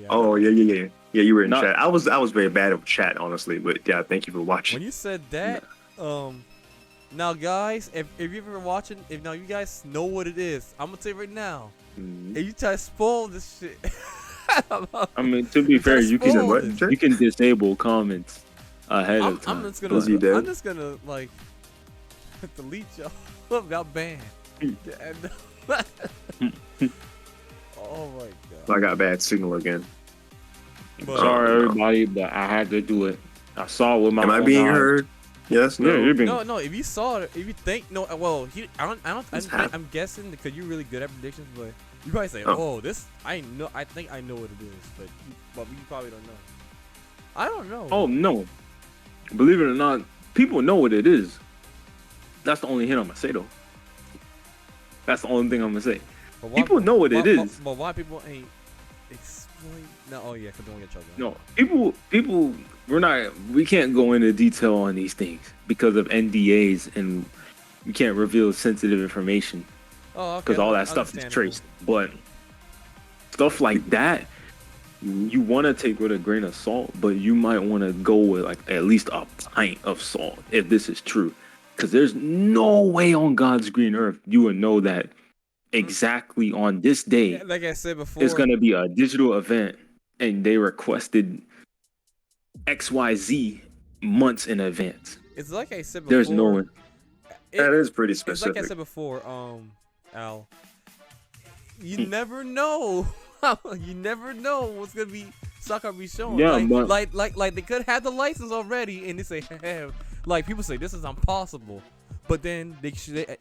Speaker 3: Oh yeah. You were in chat. I was very bad at chat, honestly, but yeah, thank you for watching.
Speaker 2: When you said that, now guys, if you've ever watching, if now you guys know what it is, I'm gonna tell you right now. If you try to spoil this shit,
Speaker 1: I mean, to be
Speaker 2: You're trying
Speaker 1: fair,
Speaker 2: to
Speaker 1: you
Speaker 3: He said
Speaker 2: spoil
Speaker 3: what?
Speaker 1: can
Speaker 2: this.
Speaker 3: Jay?
Speaker 1: you can disable comments ahead of
Speaker 2: I'm
Speaker 1: time.
Speaker 2: just gonna,
Speaker 3: Was he dead?
Speaker 2: I'm just gonna like delete y'all. Got banned. And- oh my god.
Speaker 3: I got bad signal again.
Speaker 2: But,
Speaker 1: Sorry,
Speaker 3: no.
Speaker 1: everybody, but I had to do it. I saw it with my
Speaker 3: Am I
Speaker 1: own
Speaker 3: being
Speaker 1: eyes.
Speaker 3: heard? Yes. No.
Speaker 1: Yeah, you're being.
Speaker 2: no, if you saw it, if you think no, well,
Speaker 3: What's happening?
Speaker 2: I'm guessing because you're really good at predictions, but you probably say,
Speaker 3: Oh.
Speaker 2: oh, this I think I know what it is, but you probably don't know. I don't know.
Speaker 1: Oh no, believe it or not, people know what it is. That's the only hint I'm gonna say though. That's the only thing I'm gonna say.
Speaker 2: But why-
Speaker 1: People know what it is.
Speaker 2: But why people ain't explain? No, oh yeah, because they don't get trouble.
Speaker 1: No, people, we can't go into detail on these things because of NDAs and we can't reveal sensitive information
Speaker 2: Oh, okay.
Speaker 1: because all that stuff is
Speaker 2: understandable.
Speaker 1: traced. But stuff like that, you want to take with a grain of salt, but you might want to go with like at least a pint of salt if this is true. Because there's no way on God's green earth you would know that exactly on this day
Speaker 2: Yeah, like I said before,
Speaker 1: it's going to be a digital event and they requested XYZ months in advance.
Speaker 2: it's like I said before.
Speaker 1: There's no one.
Speaker 3: That is pretty
Speaker 2: It's like
Speaker 3: specific.
Speaker 2: I said before, Al. You never know. You never know what's gonna be soccer be showing.
Speaker 1: Yeah,
Speaker 2: like,
Speaker 1: but-
Speaker 2: like they could have the license already, and they say, hey, like people say this is impossible, but then they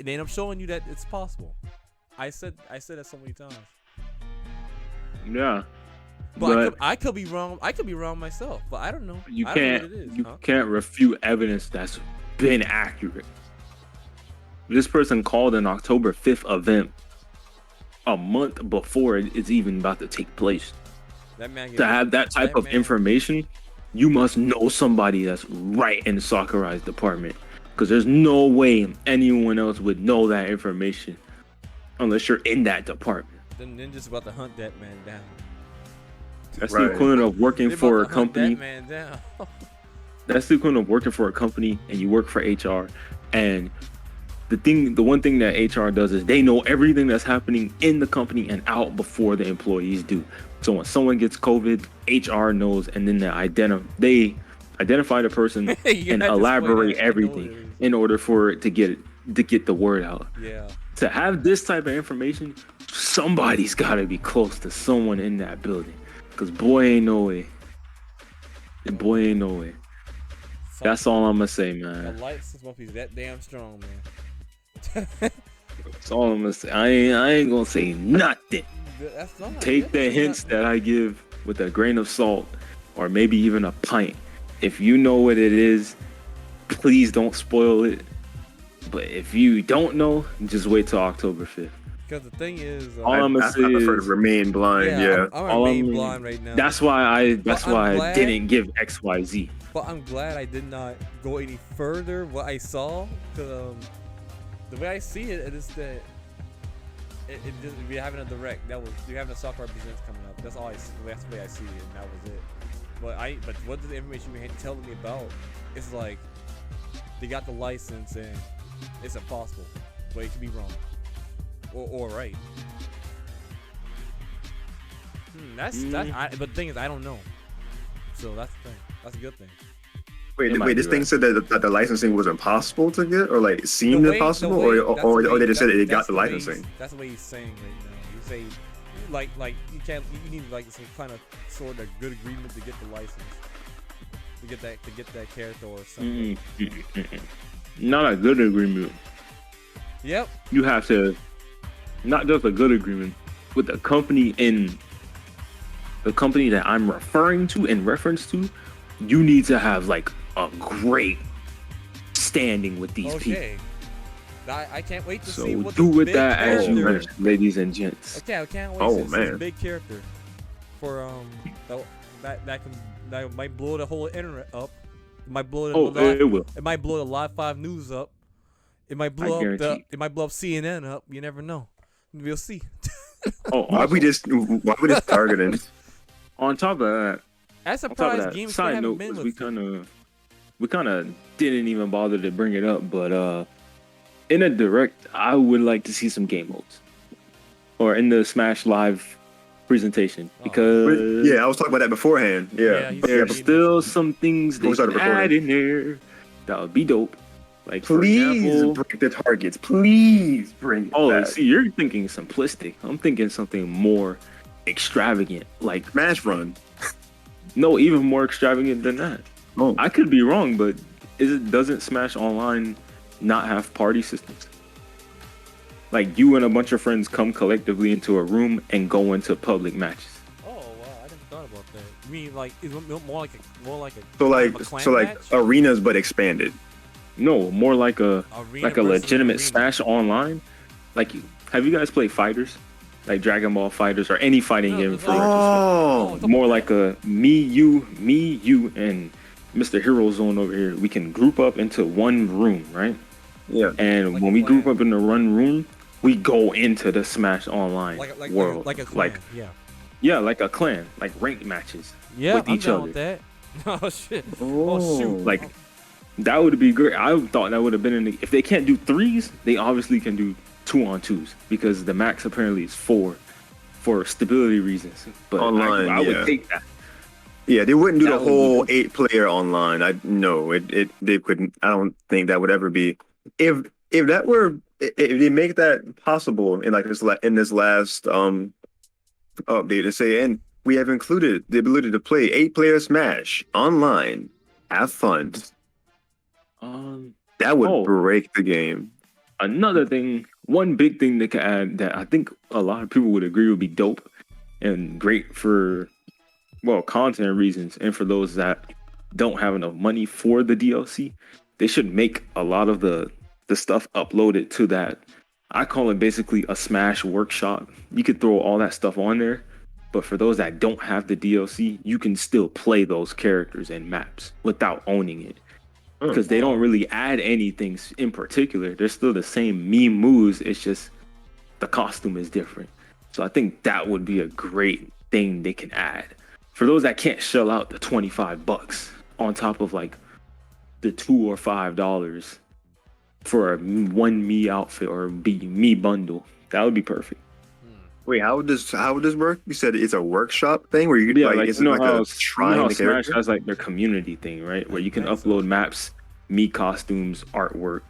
Speaker 2: end up showing you that it's possible. I said that so many times.
Speaker 1: Yeah.
Speaker 2: But I could be wrong. I could be wrong myself, but I don't know.
Speaker 1: You
Speaker 2: I
Speaker 1: can't
Speaker 2: don't know what it is.
Speaker 1: you
Speaker 2: huh?
Speaker 1: can't refute evidence that's been accurate. This person called an October 5th event a month before it's even about to take place.
Speaker 2: That man
Speaker 1: To have that type of information, you must know somebody that's right in the soccerized department. Because there's no way anyone else would know that information unless you're in that department.
Speaker 2: Then just about to hunt that man down.
Speaker 1: That's
Speaker 3: Right.
Speaker 1: the equivalent of working
Speaker 2: They
Speaker 1: for a
Speaker 2: about to hunt
Speaker 1: company.
Speaker 2: That man down.
Speaker 1: That's the equivalent of working for a company and you work for HR. And the one thing that HR does is they know everything that's happening in the company and out before the employees do. So when someone gets COVID, HR knows, and then they identify the person
Speaker 2: You
Speaker 1: and
Speaker 2: had to
Speaker 1: elaborate
Speaker 2: explain that. I know what it
Speaker 1: everything
Speaker 2: is.
Speaker 1: in order for it to get the word out.
Speaker 2: Yeah.
Speaker 1: To have this type of information, somebody's got to be close to someone in that building. Cause boy ain't no way. Boy ain't no way. That's all I'm gonna say,
Speaker 2: The
Speaker 1: man.
Speaker 2: license must be that damn strong, man.
Speaker 1: That's all I'm gonna say. I ain't gonna say nothing.
Speaker 2: That's not
Speaker 1: Take the hints that I give with a grain of salt, or maybe even a pint. If you know what it is, please don't spoil it. But if you don't know, just wait till October 5th.
Speaker 2: Because the thing is,
Speaker 1: All I'm gonna
Speaker 3: I
Speaker 1: say
Speaker 3: prefer to
Speaker 1: is,
Speaker 3: remain blind. Yeah.
Speaker 2: I'm
Speaker 1: all
Speaker 2: remain
Speaker 1: I'm-
Speaker 2: blind right now.
Speaker 1: that's why I
Speaker 2: glad-
Speaker 1: didn't give XYZ.
Speaker 2: But I'm glad I did not go any further. What I saw, the way I see it, it is that it just we're having a direct. You're having a soccer presents coming up. That's all I see. That's the way I see it, and that was it. But what the information you were telling me about is like they got the license and it's impossible, but it could be wrong or right. But the thing is, I don't know. So that's the thing. That's a good thing.
Speaker 3: Wait,
Speaker 1: It might
Speaker 3: wait.
Speaker 1: be
Speaker 3: This thing
Speaker 1: right.
Speaker 3: said that the licensing was impossible to get, or like it seemed
Speaker 2: The way-
Speaker 3: impossible,
Speaker 2: the way- that's
Speaker 3: or
Speaker 2: the way-
Speaker 3: they just said it
Speaker 2: that's
Speaker 3: got the
Speaker 2: way he's-
Speaker 3: licensing.
Speaker 2: That's the way he's saying right now. You say, like you can't. You need like some kind of sort of good agreement to get the license, to get that character or something.
Speaker 1: Not a good agreement.
Speaker 2: Yep.
Speaker 1: You have to, not just a good agreement, with the company that I'm referring to in reference to, you need to have like a great standing with these people.
Speaker 2: Okay. I can't wait to see
Speaker 1: So
Speaker 2: what
Speaker 1: do
Speaker 2: this
Speaker 1: with
Speaker 2: big
Speaker 1: that as you
Speaker 2: character-
Speaker 1: wish, ladies and gents.
Speaker 2: Okay, I can't wait
Speaker 3: Oh,
Speaker 2: to see
Speaker 3: man.
Speaker 2: this big character for that might blow the whole internet up. It might blow the
Speaker 1: Oh,
Speaker 2: live,
Speaker 1: it will.
Speaker 2: it might blow the Live 5 News up. It might
Speaker 1: I
Speaker 2: blow up
Speaker 1: guarantee.
Speaker 2: it might blow up CNN up. You never know. We'll see.
Speaker 1: Oh,
Speaker 3: Why we just targeting?
Speaker 1: on top of that,
Speaker 2: I'm
Speaker 1: on top of
Speaker 2: surprised
Speaker 1: that,
Speaker 2: games
Speaker 1: side
Speaker 2: haven't
Speaker 1: note,
Speaker 2: been
Speaker 1: 'cause
Speaker 2: with
Speaker 1: we kind of didn't even bother to bring it up, but in a direct, I would like to see some game modes, or in the Smash Live presentation
Speaker 2: Oh,
Speaker 1: because
Speaker 3: Yeah, I was talking about that beforehand.
Speaker 2: Yeah,
Speaker 3: Yeah,
Speaker 2: he
Speaker 3: but yeah,
Speaker 2: said
Speaker 1: there's
Speaker 2: he
Speaker 1: still
Speaker 2: mentioned
Speaker 1: some things
Speaker 3: before
Speaker 1: they
Speaker 3: we started
Speaker 1: can add
Speaker 3: recording.
Speaker 1: in there that would be dope. Like for
Speaker 3: Please
Speaker 1: example,
Speaker 3: break the targets. Please bring it
Speaker 1: oh,
Speaker 3: back.
Speaker 1: see, you're thinking simplistic. I'm thinking something more extravagant. Like
Speaker 3: Smash Run.
Speaker 1: no, even more extravagant than that.
Speaker 3: Oh,
Speaker 1: I could be wrong, but doesn't Smash Online not have party systems? Like you and a bunch of friends come collectively into a room and go into public matches.
Speaker 2: Oh wow, I never thought about that. You mean like it's more like a
Speaker 3: so
Speaker 2: kind
Speaker 3: like
Speaker 2: of a clan
Speaker 3: so like
Speaker 2: match?
Speaker 3: arenas but expanded.
Speaker 1: No, more
Speaker 2: Arena
Speaker 1: like a
Speaker 2: versus
Speaker 1: legitimate
Speaker 2: arena.
Speaker 1: Smash Online. Like, have you guys played Fighters? Like Dragon Ball Fighters or any fighting
Speaker 2: No,
Speaker 1: game
Speaker 2: it's
Speaker 1: for
Speaker 2: like
Speaker 1: retrospect?
Speaker 3: Oh,
Speaker 2: talking
Speaker 1: More
Speaker 2: about
Speaker 1: like
Speaker 2: that?
Speaker 1: a me, you, and Mr. Hero Zone over here. We can group up into one room, right?
Speaker 3: yeah.
Speaker 1: And
Speaker 2: Like a
Speaker 1: when we group
Speaker 2: clan.
Speaker 1: up in the one room, we go into the Smash Online world.
Speaker 2: Like a clan. Yeah.
Speaker 1: Yeah, like a clan, like ranked matches
Speaker 2: Yeah,
Speaker 1: with
Speaker 2: I'm
Speaker 1: each
Speaker 2: down
Speaker 1: other.
Speaker 2: with that. Oh shit. Oh shoot.
Speaker 3: Oh,
Speaker 1: Like that would be great. I thought that would have been in the, if they can't do threes, they obviously can do 2-on-2s because the max apparently is 4 for stability reasons. But
Speaker 3: online,
Speaker 1: I would
Speaker 3: yeah.
Speaker 1: take that.
Speaker 3: Yeah, they wouldn't do
Speaker 1: That
Speaker 3: the
Speaker 1: would be
Speaker 3: whole
Speaker 1: dope.
Speaker 3: 8 player online. I no, it they couldn't. I don't think that would ever be. If that were if they make that possible in like in this last update to say, and we have included the ability to play 8 player Smash online, have fun.
Speaker 1: Um.
Speaker 3: That would
Speaker 1: Oh,
Speaker 3: break the game.
Speaker 1: another thing, one big thing they could add that I think a lot of people would agree would be dope and great for well content reasons and for those that don't have enough money for the DLC, they should make a lot of the stuff uploaded to that. I call it basically a Smash workshop. You could throw all that stuff on there, but for those that don't have the DLC, you can still play those characters and maps without owning it
Speaker 3: Hmm.
Speaker 1: because they don't
Speaker 2: Oh.
Speaker 1: really add anything in particular. They're still the same meme moves. It's just the costume is different. So I think that would be a great thing they can add for those that can't shell out the $25 on top of like the $2 or $5 for a one me outfit or me bundle. That would be perfect.
Speaker 3: Wait, how would this work? You said it's a workshop thing where you
Speaker 1: Yeah,
Speaker 3: like
Speaker 1: like
Speaker 3: is it like a
Speaker 1: you know
Speaker 3: trying
Speaker 1: how
Speaker 3: the
Speaker 1: Smash
Speaker 3: character?
Speaker 1: has like their community thing, right? Where
Speaker 2: I
Speaker 1: you can
Speaker 2: guess so.
Speaker 1: upload maps, me costumes, artwork,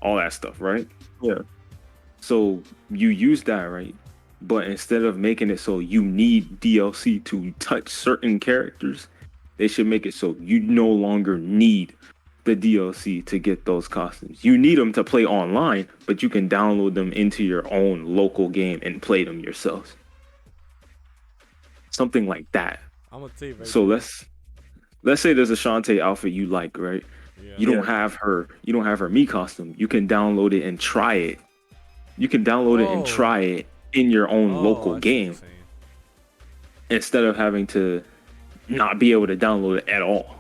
Speaker 1: all that stuff, right?
Speaker 3: Yeah.
Speaker 1: So you use that, right? But instead of making it so you need DLC to touch certain characters, they should make it so you no longer need the DLC to get those costumes. You need them to play online, but you can download them into your own local game and play them yourselves. Something like that.
Speaker 2: I'm gonna tell you right
Speaker 1: So
Speaker 2: now.
Speaker 1: let's say there's a Shantae outfit you like, right?
Speaker 2: Yeah.
Speaker 3: Yeah.
Speaker 1: You don't have her me costume. You can download it and try it. You can download it and
Speaker 2: Oh.
Speaker 1: try it in your own
Speaker 2: Oh,
Speaker 1: local
Speaker 2: I see what you're
Speaker 1: game
Speaker 2: saying.
Speaker 1: instead of having to not be able to download it at all.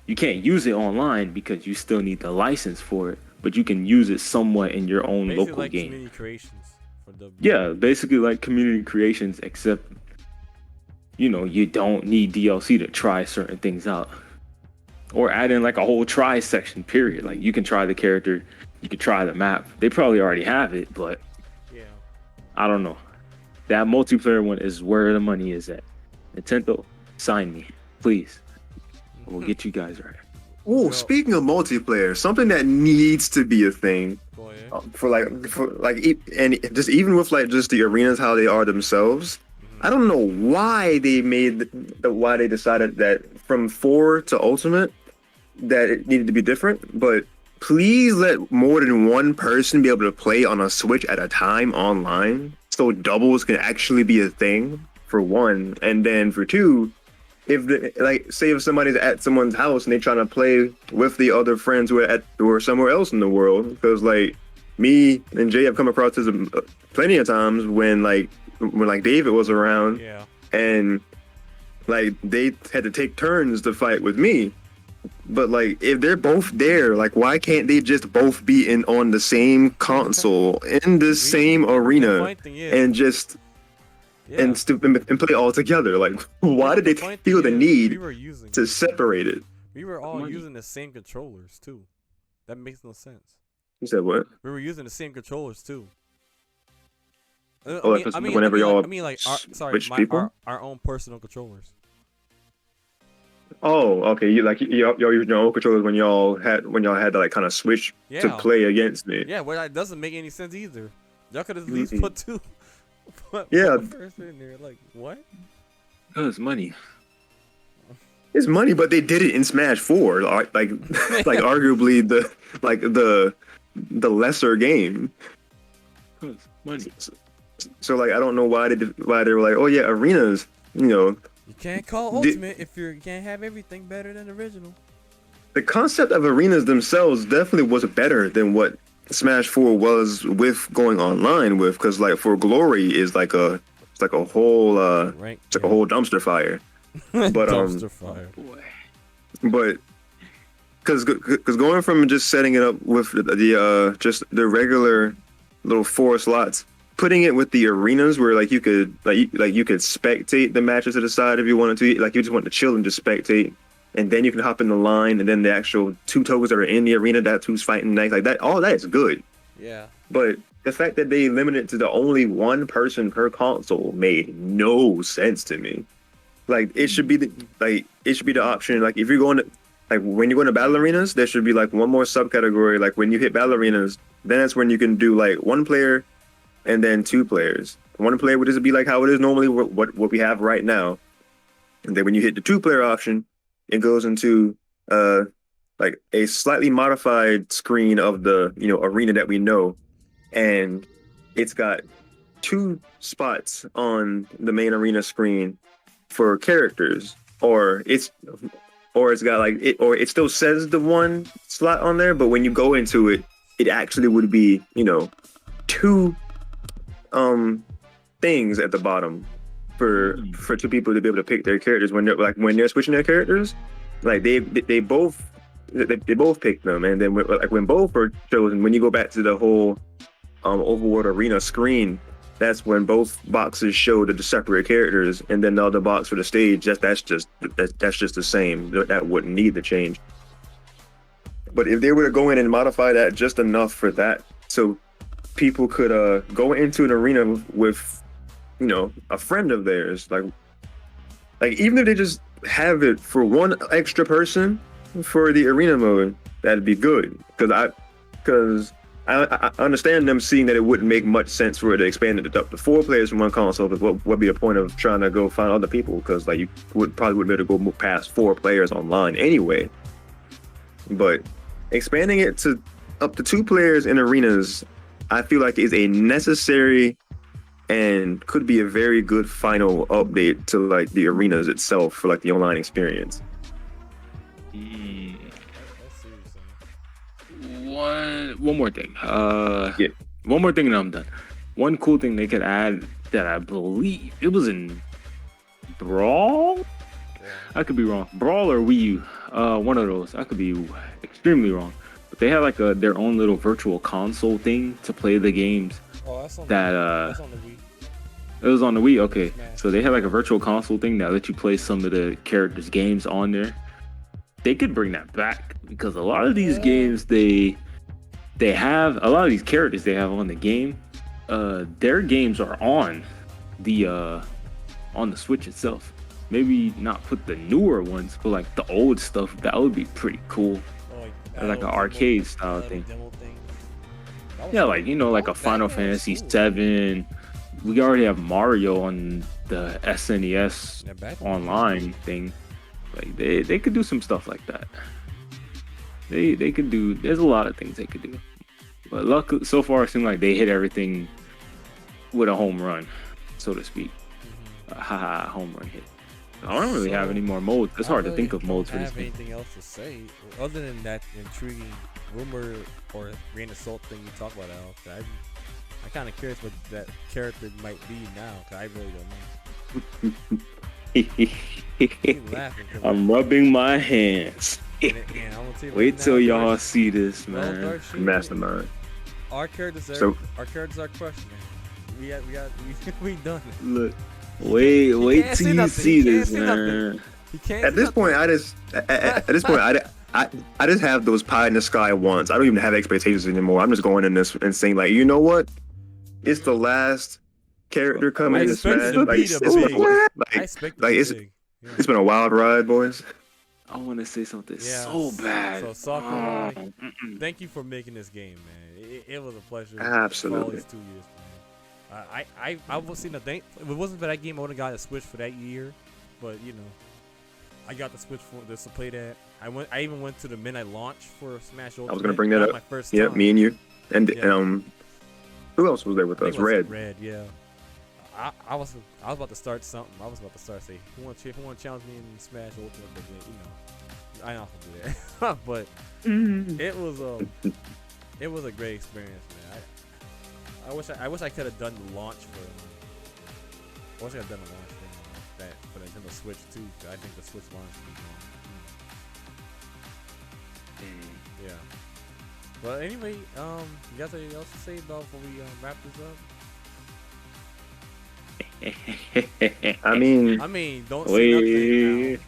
Speaker 1: You can't use it online because you still need the license for it, but you can use it somewhat in your own
Speaker 2: Basically
Speaker 1: local
Speaker 2: like
Speaker 1: game.
Speaker 2: community creations for W.
Speaker 1: Yeah, basically like community creations, except you don't need DLC to try certain things out. Or add in like a whole try section, period. Like you can try the character, you can try the map. They probably already have it, but
Speaker 2: Yeah.
Speaker 1: I don't know. That multiplayer one is where the money is at. Nintendo, sign me, please. We'll get you guys right.
Speaker 3: Oh,
Speaker 2: Well,
Speaker 3: speaking of multiplayer, something that needs to be a thing
Speaker 2: go ahead.
Speaker 3: and just even with like just the arenas how they are themselves. I don't know why they made why they decided that from 4 to Ultimate that it needed to be different, but please let more than one person be able to play on a Switch at a time online, so doubles can actually be a thing for one, and then for two, if like say if somebody's at someone's house and they're trying to play with the other friends who are somewhere else in the world, because like me and Jay have come across this plenty of times when David was around
Speaker 2: Yeah.
Speaker 3: and like they had to take turns to fight with me. But like if they're both there, like why can't they just both be in on the same console in the same
Speaker 2: The
Speaker 3: arena
Speaker 2: funny thing is,
Speaker 3: and just
Speaker 2: yeah.
Speaker 3: and play all together? Like why did
Speaker 2: The
Speaker 3: they
Speaker 2: funny thing
Speaker 3: feel the
Speaker 2: is,
Speaker 3: need
Speaker 2: we were using
Speaker 3: to separate it?
Speaker 2: we were all
Speaker 1: Money.
Speaker 2: using the same controllers too. That makes no sense.
Speaker 3: You said what?
Speaker 2: We were using the same controllers too.
Speaker 3: Whenever y'all
Speaker 2: like
Speaker 3: switch people.
Speaker 2: our own personal controllers.
Speaker 3: Oh, okay. Y'all use your own controllers when y'all had to like kind of switch to
Speaker 2: Yeah.
Speaker 3: play against me.
Speaker 2: Yeah, well, that doesn't make any sense either. Y'all could at least
Speaker 3: Mm-mm.
Speaker 2: put two.
Speaker 3: Yeah.
Speaker 2: One person in there. Like what?
Speaker 1: Oh, it's money.
Speaker 3: It's money, but they did it in Smash 4, like arguably the lesser game.
Speaker 1: Oh, it's money.
Speaker 3: So like I don't know why they were like, oh yeah, arenas,
Speaker 2: You can't call Ultimate if you can't have everything better than original.
Speaker 3: the concept of arenas themselves definitely was better than what Smash 4 was with going online with, because like for Glory is like a whole it's like a whole dumpster fire. But
Speaker 2: dumpster fire.
Speaker 1: Boy.
Speaker 3: But because going from just setting it up with the just the regular little 4 slots, putting it with the arenas where like you could spectate the matches to the side if you wanted to, like you just want to chill and just spectate, and then you can hop in the line, and then the actual 2 tokens that are in the arena, that's who's fighting next, like that, all that is good.
Speaker 2: Yeah.
Speaker 3: But the fact that they limited it to the only one person per console made no sense to me. Like it should be the option. Like if you're going to, like when you're going to battle arenas, there should be like one more subcategory. Like when you hit battle arenas, then that's when you can do like 1 player and then 2 players. 1 player would just be like how it is normally, what we have right now. And then when you hit the 2 player option, it goes into like a slightly modified screen of the arena that we know, and it's got 2 spots on the main arena screen for characters, or it's got like it still says the 1 slot on there, but when you go into it, it actually would be 2 things at the bottom for 2 people to be able to pick their characters when they're switching their characters. Like they both pick them, and then when both are chosen, when you go back to the whole overworld arena screen, that's when both boxes show the separate characters, and then the other box for the stage, that's just the same. That wouldn't need to change. But if they were to go in and modify that just enough for that, so people could go into an arena with a friend of theirs, like even if they just have it for 1 extra person for the arena mode, that'd be good. Because I understand them seeing that it wouldn't make much sense for it to expand it up to 4 players from 1 console. But what would be the point of trying to go find other people? Because like you probably wouldn't be able to go past 4 players online anyway. But expanding it to up to 2 players in arenas, I feel like is a necessary and could be a very good final update to like the arenas itself for like the online experience.
Speaker 1: One more thing.
Speaker 3: Yeah.
Speaker 1: One more thing and I'm done. One cool thing they could add that I believe it was in Brawl. I could be wrong. Brawl or Wii U. One of those. I could be extremely wrong. But they had like their own little virtual console thing to play the games.
Speaker 2: Oh, that's on
Speaker 1: that's
Speaker 2: on the Wii.
Speaker 1: It was on the Wii. Okay, so they had like a virtual console thing that let you play some of the characters' games on there. They could bring that back because a lot of these games they have a lot of these characters they have on the game. Their games are on the Switch itself. Maybe not put the newer ones, but like the old stuff. That would be pretty cool. Like an arcade style thing. Yeah, like like a Final Fantasy VII. We already have Mario on the SNES online thing. Like they could do some stuff like that. They could do. There's a lot of things they could do. But luckily, so far it seems like they hit everything with a home run, so to speak. Home run hit. I don't really have any more modes. It's hard to think of modes for this game.
Speaker 2: Anything else to say other than that intriguing rumor or grain of salt thing you talk about, Al? I'm kind of curious what that character might be now, because I really don't know.
Speaker 3: I'm rubbing my hands.
Speaker 1: Wait till y'all see this, man.
Speaker 3: Mastermind.
Speaker 2: Our characters are crushed, man. We done it.
Speaker 3: Look,
Speaker 1: wait till you see this, man.
Speaker 3: At this point, I just have those pie in the sky wants. I don't even have expectations anymore. I'm just going in this and saying like, you know what? It's the last character
Speaker 2: I
Speaker 3: coming into
Speaker 2: expected
Speaker 3: Smash.
Speaker 2: to
Speaker 3: Like,
Speaker 2: be
Speaker 3: it's
Speaker 2: the
Speaker 3: been,
Speaker 2: big. I
Speaker 3: like,
Speaker 2: expected
Speaker 3: like
Speaker 2: to
Speaker 3: it's
Speaker 2: be big. Yeah.
Speaker 3: it's been a wild ride, boys.
Speaker 1: I want to say something
Speaker 2: Yeah,
Speaker 1: so bad.
Speaker 2: So Sakurai,
Speaker 1: Mm-mm.
Speaker 2: thank you for making this game, man. It was a pleasure for all
Speaker 3: Absolutely.
Speaker 2: these 2 years, man. I was seeing the thing. If it wasn't for that game, I would have got a Switch for that year. But you know, I got the Switch for this to play that. I even went to the midnight launch for Smash Ultimate.
Speaker 3: I was gonna bring that up.
Speaker 2: My first
Speaker 3: Yep,
Speaker 2: time.
Speaker 3: me and you, and
Speaker 2: Yeah.
Speaker 3: who else was there with
Speaker 2: I think
Speaker 3: us?
Speaker 2: it was
Speaker 3: Red.
Speaker 2: Red, yeah. I was about to start something. I was about to start saying, who want to challenge me in Smash Ultimate? But you know, I don't do that. But it was a great experience, man. I wish I could have done the launch for. I wish I could have done the launch for that for the Nintendo Switch too. I think the Switch launch would be yeah. But anyway, you guys have anything else to say about before we wrap this up?
Speaker 3: I mean,
Speaker 2: I mean, don't say nothing now.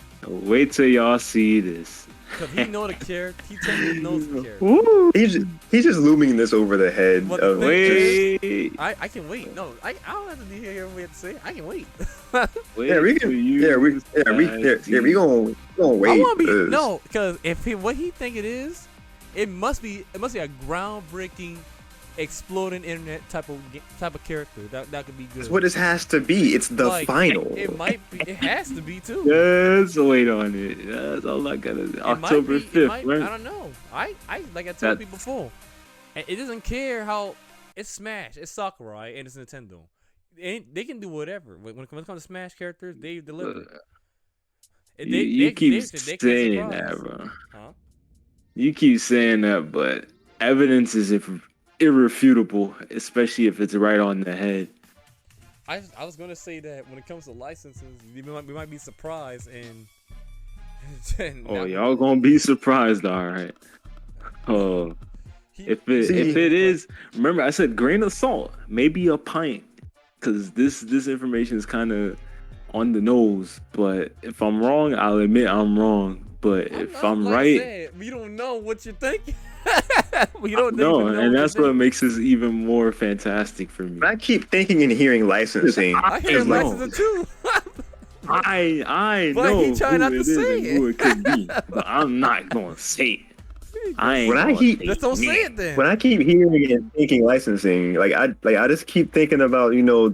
Speaker 1: Wait till y'all see this.
Speaker 2: Because he know the character. He totally knows the character.
Speaker 1: Woo!
Speaker 3: he's just looming this over the head
Speaker 2: But the
Speaker 3: of
Speaker 2: thing
Speaker 1: Wait,
Speaker 2: I can wait. No, I don't have to hear what we have to say. I can wait.
Speaker 1: wait
Speaker 3: yeah, we
Speaker 1: till
Speaker 3: can.
Speaker 1: you
Speaker 3: Yeah, we
Speaker 1: guys see.
Speaker 3: gonna wait.
Speaker 2: I want to be
Speaker 3: 'cause
Speaker 2: no, because what he think it is, it must be a groundbreaking, exploding internet type of character that could be good.
Speaker 3: That's what this has to be. It's the
Speaker 2: Like,
Speaker 3: final.
Speaker 2: It might be. It has to be too.
Speaker 1: Just wait on it. That's all I gotta do.
Speaker 2: It
Speaker 1: October
Speaker 2: might be,
Speaker 1: 5th, right?
Speaker 2: I don't know. I like I told people before, and it doesn't care how it's Smash, it's Sakurai, and it's Nintendo. They can do whatever. When it comes to Smash characters, they deliver.
Speaker 1: You keep saying that, bro.
Speaker 2: Huh?
Speaker 1: You keep saying that, but evidence is irrefutable, especially if it's right on the head.
Speaker 2: I was gonna say that when it comes to licenses, we might be surprised and.
Speaker 1: Oh, y'all gonna be surprised, all right. Oh, if it is, remember I said grain of salt, maybe a pint, because this information is kind of on the nose. But if I'm wrong, I'll admit I'm wrong. But if I'm right,
Speaker 2: we don't know what you're thinking. We don't
Speaker 1: know,
Speaker 2: even know
Speaker 1: and
Speaker 2: what
Speaker 1: that's
Speaker 2: you're
Speaker 1: what
Speaker 2: thinking.
Speaker 1: makes this even more fantastic for me.
Speaker 3: I keep thinking and hearing licensing.
Speaker 2: I hear
Speaker 1: It's no.
Speaker 2: licensing too.
Speaker 1: I
Speaker 2: But
Speaker 1: know
Speaker 2: he trying
Speaker 1: who
Speaker 2: not to
Speaker 1: it is
Speaker 2: say
Speaker 1: and
Speaker 2: it.
Speaker 1: who it could be, but I'm not gonna say it. I ain't
Speaker 3: When I
Speaker 1: gonna
Speaker 3: keep-
Speaker 1: say
Speaker 2: Just don't say it then.
Speaker 3: When I keep hearing and thinking licensing, I just keep thinking about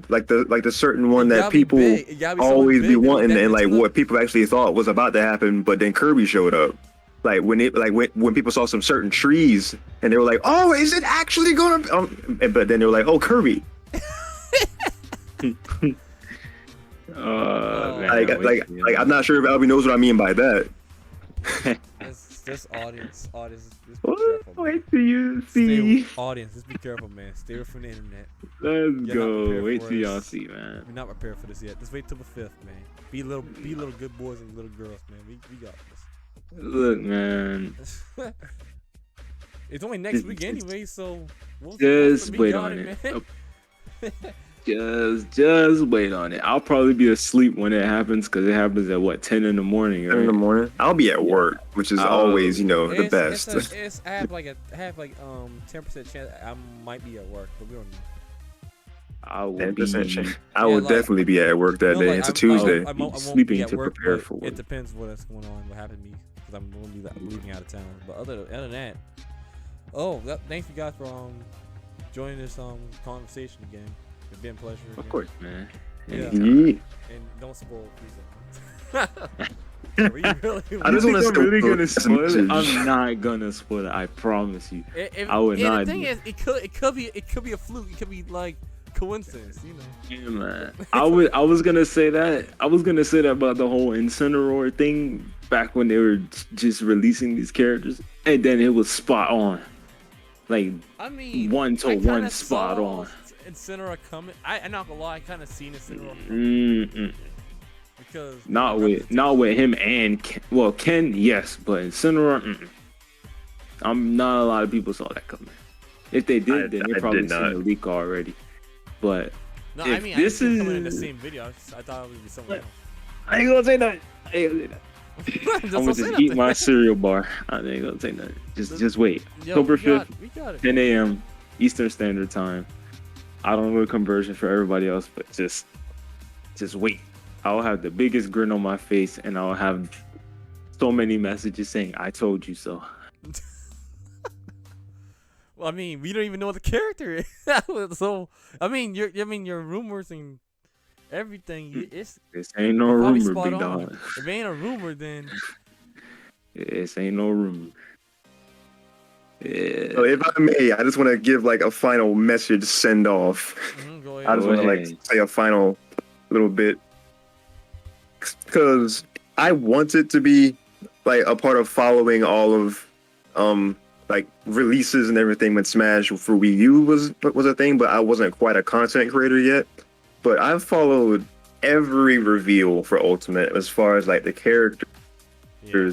Speaker 3: like the certain one
Speaker 2: It
Speaker 3: that
Speaker 2: gotta be
Speaker 3: people
Speaker 2: big. It gotta be something
Speaker 3: always
Speaker 2: big
Speaker 3: be
Speaker 2: that-
Speaker 3: wanting,
Speaker 2: that
Speaker 3: and like
Speaker 2: it's not-
Speaker 3: what people actually thought was about to happen, but then Kirby showed up. Like when people saw some certain trees and they were like, "Oh, is it actually gonna?" But then they were like, "Oh, Kirby."
Speaker 1: Man,
Speaker 3: Like I'm not sure if Albie knows what I mean by that.
Speaker 2: This audience, just be
Speaker 1: Woo,
Speaker 2: careful. Man.
Speaker 1: wait till you see.
Speaker 2: Audience, just be careful, man. Stay away from the internet.
Speaker 1: Let's
Speaker 2: You're not
Speaker 1: go.
Speaker 2: prepared
Speaker 1: Wait
Speaker 2: for
Speaker 1: till
Speaker 2: us.
Speaker 1: y'all see, man.
Speaker 2: We're not prepared for this yet. Just wait till the 5th, man. Be little good boys and little girls, man. We got
Speaker 1: Look, man.
Speaker 2: this. It's only next week anyway, so we'll
Speaker 1: Just
Speaker 2: we
Speaker 1: wait
Speaker 2: got
Speaker 1: on
Speaker 2: it,
Speaker 1: it.
Speaker 2: man.
Speaker 1: Just wait on it. I'll probably be asleep when it happens because it happens at what 10 in the morning. Right?
Speaker 3: In the morning, I'll be at work, which is always the best.
Speaker 2: I have like 10% chance I might be at work, but we don't know.
Speaker 1: I will
Speaker 3: 10%
Speaker 1: be.
Speaker 3: chance. I will definitely be at work that day. It's a Tuesday.
Speaker 2: I won't
Speaker 1: Sleeping
Speaker 2: be at
Speaker 1: to
Speaker 2: work,
Speaker 1: prepare
Speaker 2: but
Speaker 1: for work.
Speaker 2: It depends what's going on, what happened to me, because I'm going to be leaving out of town. But other than that, thanks you guys for joining this conversation again. It's been a pleasure.
Speaker 1: Of
Speaker 2: again.
Speaker 1: course, man.
Speaker 2: Yeah.
Speaker 3: Yeah.
Speaker 2: And don't spoil, please. Were you really?
Speaker 3: I just wanna
Speaker 1: I'm
Speaker 3: say-
Speaker 1: really gonna
Speaker 3: that's a
Speaker 1: spoil it.
Speaker 3: message.
Speaker 1: I'm not gonna spoil it. I promise you. I would
Speaker 2: and
Speaker 1: not
Speaker 2: the thing
Speaker 1: do
Speaker 2: is, it could be a fluke. It could be like coincidence, you know.
Speaker 1: Yeah, man. I was gonna say that. I was gonna say that about the whole Incineroar thing back when they were just releasing these characters, and then it was spot on. Like
Speaker 2: I mean,
Speaker 1: one to
Speaker 2: I kinda
Speaker 1: one spot
Speaker 2: saw
Speaker 1: on.
Speaker 2: Incineroar coming. I'm not gonna lie, I kind of seen Incineroar
Speaker 1: Mm-mm.
Speaker 2: because
Speaker 1: Not with him and Ken, yes, but Incineroar. Not a lot of people saw that coming. If they did, then they
Speaker 3: I
Speaker 1: probably
Speaker 3: did
Speaker 1: seen
Speaker 3: not.
Speaker 1: the leak already. But
Speaker 2: No,
Speaker 1: if
Speaker 2: I mean,
Speaker 1: this
Speaker 2: I didn't see it coming in the
Speaker 1: is-
Speaker 2: same video. I thought it would be someone else.
Speaker 1: I ain't gonna say that. I ain't gonna say that. I'm gonna just eat my cereal bar. I ain't gonna say nothing. Just wait. October 5th,
Speaker 2: We got it.
Speaker 1: 10 a.m. Eastern Standard Time. I don't know the conversion for everybody else, but just wait. I'll have the biggest grin on my face, and I'll have so many messages saying "I told you so."
Speaker 2: Well, I mean, we don't even know what the character is. So, I mean, your rumors and everything. It's
Speaker 1: This ain't no
Speaker 2: probably
Speaker 1: rumor,
Speaker 2: spot
Speaker 1: big
Speaker 2: on.
Speaker 1: dog.
Speaker 2: If it ain't a rumor, then
Speaker 1: This ain't no rumor. Yeah.
Speaker 3: So if I may, I just want to give like a final message send off.
Speaker 2: go
Speaker 3: I
Speaker 2: ahead.
Speaker 3: just
Speaker 1: Go
Speaker 3: want to like
Speaker 1: ahead.
Speaker 3: say a final little bit because I wanted to be like a part of following all of like releases and everything when Smash for Wii U was a thing, but I wasn't quite a content creator yet. But I've followed every reveal for Ultimate as far as like the characters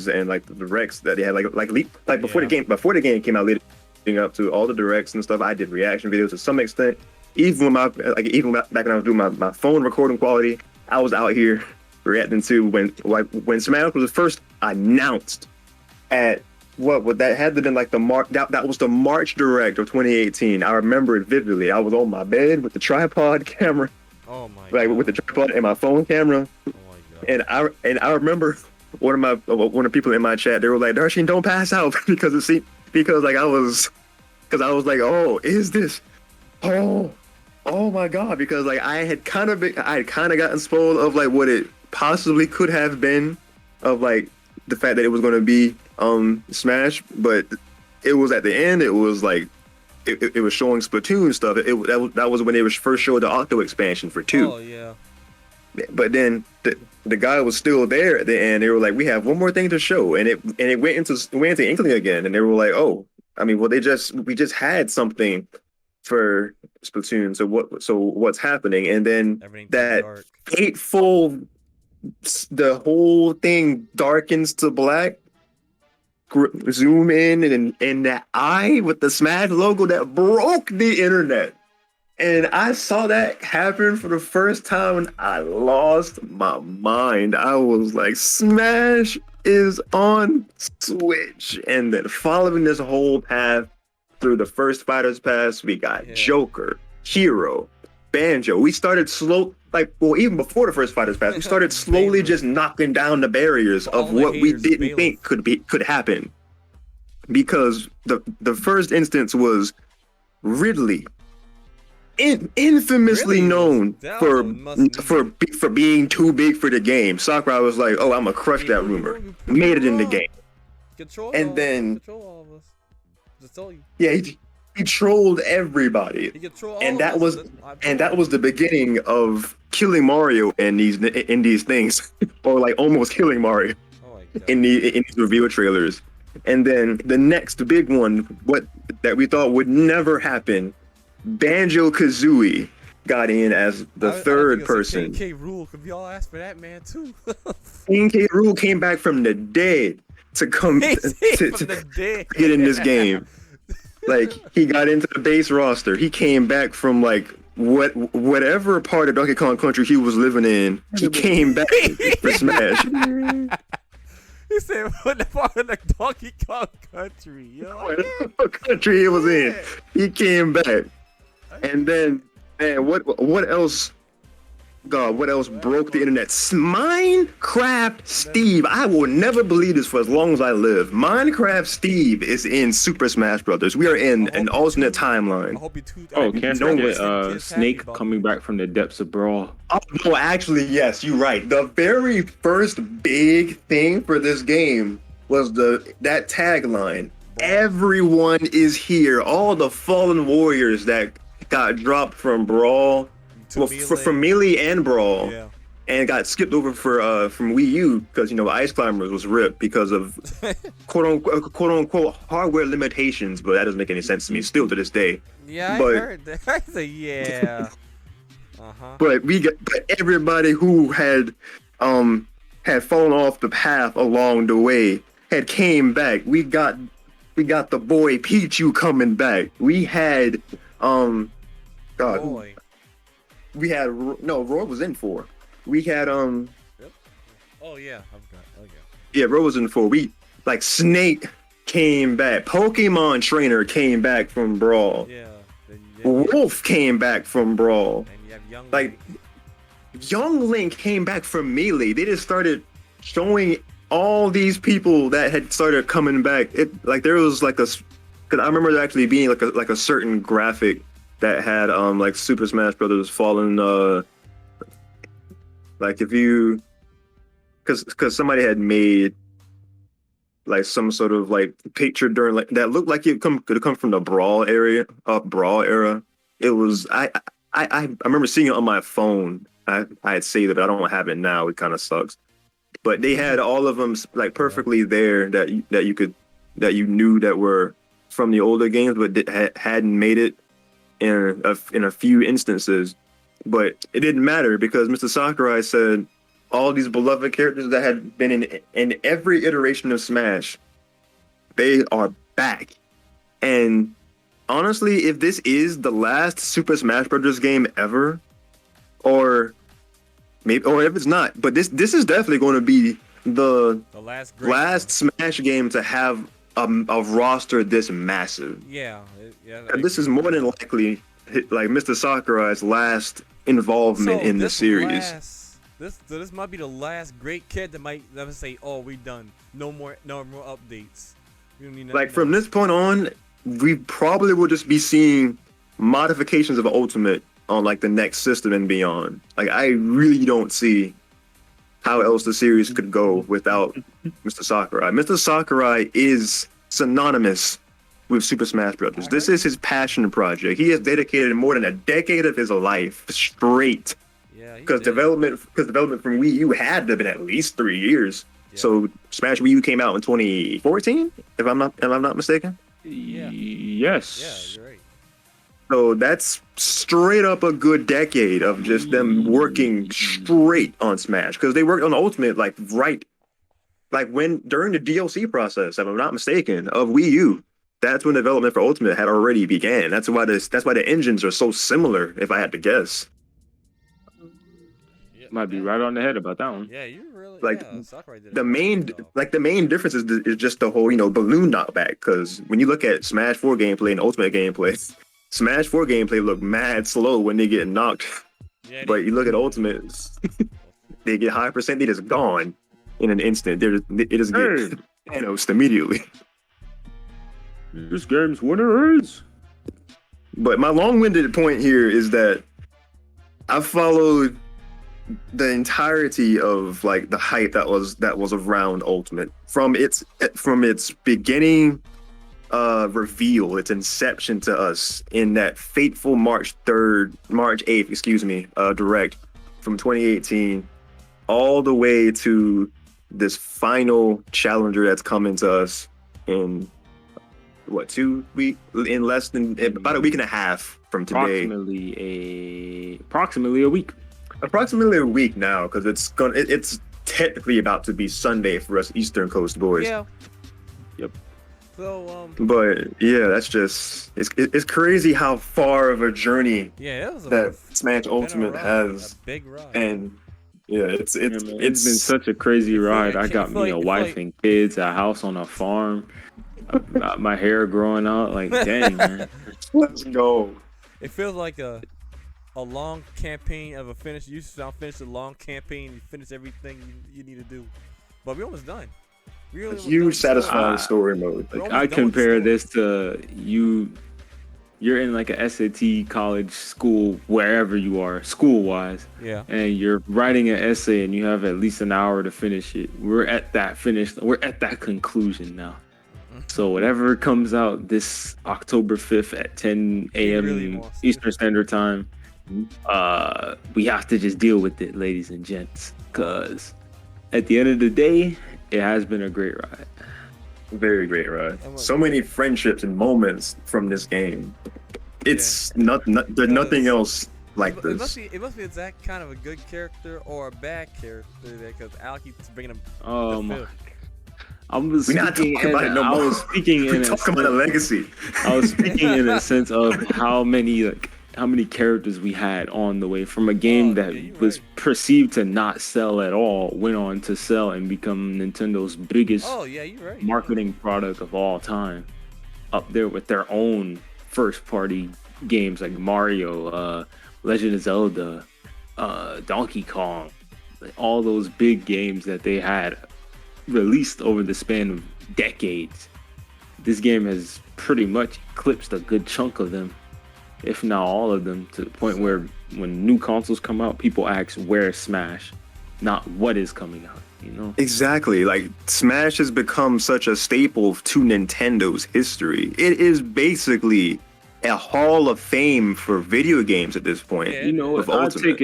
Speaker 3: and like the directs that they had like before the game came out leading up to all the directs and stuff. I did reaction videos to some extent. Even back when I was doing my phone recording quality, I was out here reacting to when Smash was first announced at what that had to been like the March that was the March direct of 2018. I remember it vividly. I was on my bed with the tripod camera,
Speaker 2: Oh my
Speaker 3: like
Speaker 2: god.
Speaker 3: with the tripod and my phone camera,
Speaker 2: Oh my god.
Speaker 3: and I remember one of the people in my chat, they were like, "Darshan, don't pass out," because I was like, "Oh, is this? Oh my god!" Because like I had kind of gotten spoiled of like what it possibly could have been, of like the fact that it was going to be Smash, but it was at the end. It was like it was showing Splatoon stuff. That was when they was first showed the Octo expansion for 2.
Speaker 2: Oh yeah.
Speaker 3: But then the guy was still there at the end. They were like, "We have one more thing to show," and it went into Inkling again, and they were like, "Oh, I mean, well, we just had something for Splatoon. So what's happening?" And then
Speaker 2: Everything
Speaker 3: that
Speaker 2: dark.
Speaker 3: fateful, the whole thing darkens to black. Zoom in and that eye with the Smash logo that broke the internet. And I saw that happen for the first time and I lost my mind. I was like, Smash is on Switch. And then following this whole path through the first Fighters Pass, we got Joker, Hero, Banjo. We started even before the first Fighters Pass, we started slowly just knocking down the barriers of what we didn't think could happen. Because the first instance was Ridley, infamously known for being too big for the game. Sakurai was like, "Oh, I'm gonna crush that rumor." Made it in the game, and then
Speaker 2: control all of us. Just tell you.
Speaker 3: Yeah, he trolled everybody, and that was the beginning of killing Mario in these things, or like almost killing Mario in these reveal trailers. And then the next big one, what that we thought would never happen, Banjo-Kazooie got in as the third person.
Speaker 2: King K. Rool, could we all ask for that man too?
Speaker 3: King K. Rool came back from the dead to come to get in this game. Like, he got into the base roster. He came back from like whatever part of Donkey Kong Country he was living in. He came back for Smash.
Speaker 2: He said, "What the part of the Donkey Kong Country, yo?"
Speaker 3: Whatever country he was in, he came back. And then, man, what else? God, what else broke the internet? Minecraft Steve. I will never believe this for as long as I live. Minecraft Steve is in Super Smash Brothers. We are in an alternate timeline.
Speaker 1: Can't forget Snake coming back from the depths of Brawl.
Speaker 3: Oh, no, actually, yes, you're right. The very first big thing for this game was that tagline. Everyone is here. All the fallen warriors that got dropped from Brawl. Well, from Melee and Brawl, and got skipped over from Wii U because Ice Climbers was ripped because of quote unquote hardware limitations, but that doesn't make any sense to me still to this day.
Speaker 2: Yeah, I heard that. I say yeah.
Speaker 3: But everybody who had fallen off the path along the way had came back. We got the boy Pichu coming back. We had God. We had Roy was in 4. We had
Speaker 2: Oh yeah, I forgot. Okay.
Speaker 3: Yeah, Roy was in 4. We like Snake came back. Pokemon Trainer came back from Brawl.
Speaker 2: Yeah.
Speaker 3: Wolf came back from Brawl.
Speaker 2: And you have Young
Speaker 3: Like
Speaker 2: Link.
Speaker 3: Young Link came back from Melee. They just started showing all these people that had started coming back. It like there was like a, because I remember there actually being like a certain graphic that had like Super Smash Brothers falling like if you because somebody had made like some sort of like picture during like that looked like it could have come from the Brawl era. It was I remember seeing it on my phone. I had saved it, but I don't have it now. It kind of sucks. But they had all of them like perfectly there that you knew that were from the older games, but hadn't made it in a few instances. But it didn't matter because Mr. Sakurai said all these beloved characters that had been in every iteration of Smash, they are back. And honestly, if this is the last Super Smash Bros. Game ever, or maybe, or if it's not, but this is definitely going to be the last Smash game to have a roster this massive.
Speaker 2: Yeah.
Speaker 3: This is more than likely like Mr. Sakurai's last involvement in the series.
Speaker 2: This might be the last great kid that might say, "Oh, we done. No more updates." We don't need
Speaker 3: like from this point on, we probably will just be seeing modifications of Ultimate on like the next system and beyond. Like I really don't see how else the series could go without Mr. Sakurai. Mr. Sakurai is synonymous with Super Smash Bros. This is his passion project. He has dedicated more than a decade of his life straight.
Speaker 2: Yeah,
Speaker 3: because development from Wii U had to have been at least 3 years. Yeah. So Smash Wii U came out in 2014, if I'm not mistaken.
Speaker 2: Yeah.
Speaker 1: Yes.
Speaker 2: Yeah, you're right.
Speaker 3: So that's straight up a good decade of just them working straight on Smash, because they worked on Ultimate like during the DLC process, if I'm not mistaken, of Wii U. That's when development for Ultimate had already began. That's why the engines are so similar, if I had to guess.
Speaker 1: Might be right on the head about that one.
Speaker 2: Yeah, you really
Speaker 3: like
Speaker 2: Sakurai did
Speaker 3: the main difference is just the whole balloon knockback. Because when you look at Smash 4 gameplay and Ultimate gameplay, Smash 4 gameplay look mad slow when they get knocked. Yeah, but you look at Ultimate, they get high percent, they just gone in an instant. It just get Thanos immediately.
Speaker 1: This game's winner is.
Speaker 3: But my long-winded point here is that I followed the entirety of like the hype that was around Ultimate from its beginning reveal, its inception to us in that fateful March 8th, direct from 2018, all the way to this final challenger that's coming to us in what, 2 weeks, in less than about a week and a half from today.
Speaker 1: Approximately a week.
Speaker 3: Approximately a week now, because it's technically about to be Sunday for us Eastern Coast boys.
Speaker 2: Yeah.
Speaker 1: Yep.
Speaker 2: So
Speaker 3: but yeah, that's just it's crazy how far of a journey that Smash Ultimate has.
Speaker 2: A big ride.
Speaker 3: And yeah, it's
Speaker 1: been such a crazy ride. I got me a wife and kids, a house on a farm, my hair growing out. Like, dang, man.
Speaker 3: Let's go.
Speaker 2: It feels like a long campaign of a finish. You finish a long campaign. You finish everything you need to do, but we're almost done.
Speaker 3: A huge satisfying story mode.
Speaker 1: Like, I compare this to you're in like a SAT college school, wherever you are, school-wise.
Speaker 2: Yeah.
Speaker 1: And you're writing an essay and you have at least an hour to finish it. We're at that conclusion now. So whatever comes out this October 5th at 10 a.m. Eastern Standard Time, we have to just deal with it, ladies and gents, because at the end of the day, it has been a great ride.
Speaker 3: Very great ride. So many friendships and moments from this game. It's there's nothing else like this.
Speaker 2: It must be that kind of a good character or a bad character, because Al keeps bringing him.
Speaker 3: Oh my! I was speaking in a legacy.
Speaker 1: I was speaking in a sense of how many characters we had on the way from a game that was perceived to not sell at all, went on to sell and become Nintendo's biggest marketing product of all time, up there with their own first party games like Mario, Legend of Zelda, Donkey Kong, like all those big games that they had released over the span of decades. This game has pretty much eclipsed a good chunk of them, if not all of them, to the point where when new consoles come out, people ask where's Smash, not what is coming out, you know?
Speaker 3: Exactly. Like Smash has become such a staple to Nintendo's history. It is basically a hall of fame for video games at this point.
Speaker 2: Yeah,
Speaker 1: You know
Speaker 3: with
Speaker 1: what? I'll
Speaker 3: Ultimate.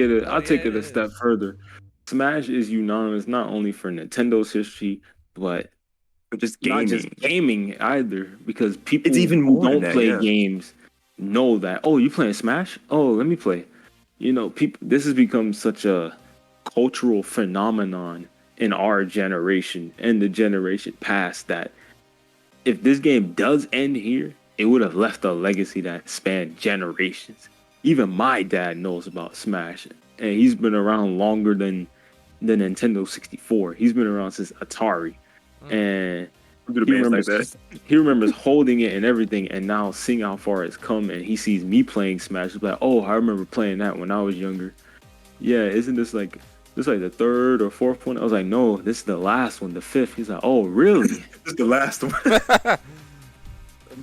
Speaker 1: take it a step further. Smash is unanimous not only for Nintendo's history, but
Speaker 3: But just
Speaker 1: not just
Speaker 3: gaming.
Speaker 1: gaming either, because people
Speaker 3: It's even
Speaker 1: who
Speaker 3: more than
Speaker 1: don't
Speaker 3: that,
Speaker 1: play
Speaker 3: yeah.
Speaker 1: games know that, oh, you playing Smash? Oh, let me play. You know, people, this has become such a cultural phenomenon in our generation and the generation past that if this game does end here, it would have left a legacy that spanned generations. Even my dad knows about Smash, and he's been around longer than the Nintendo 64. He's been around since Atari, and
Speaker 3: Do the
Speaker 1: he
Speaker 3: bands like
Speaker 1: remembers
Speaker 3: that.
Speaker 1: he remembers holding it and everything. And now seeing how far it's come, and he sees me playing Smash, he's like, "Oh, I remember playing that when I was younger." Yeah, isn't this like the third or fourth one? I was like, "No, this is the last one, the fifth." He's like, "Oh, really?"
Speaker 3: This is the last one.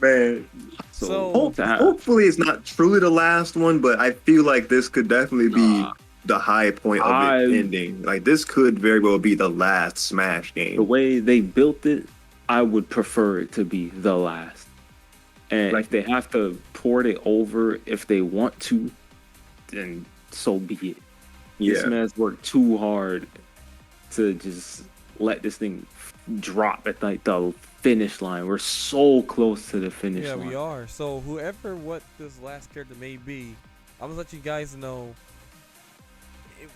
Speaker 3: Man.
Speaker 2: So-
Speaker 3: Hopefully it's not truly the last one, but I feel like this could definitely be the high point of it ending. Like this could very well be the last Smash game.
Speaker 1: The way they built it, I would prefer it to be the last. And
Speaker 3: Like-
Speaker 1: if they have to port it over, if they want to, then so be it. This
Speaker 3: Yeah.
Speaker 1: man's worked too hard to just let this thing drop at like the finish line. We're so close to the finish
Speaker 2: Yeah,
Speaker 1: line.
Speaker 2: we are. So whoever what this last character may be, I'm gonna let you guys know.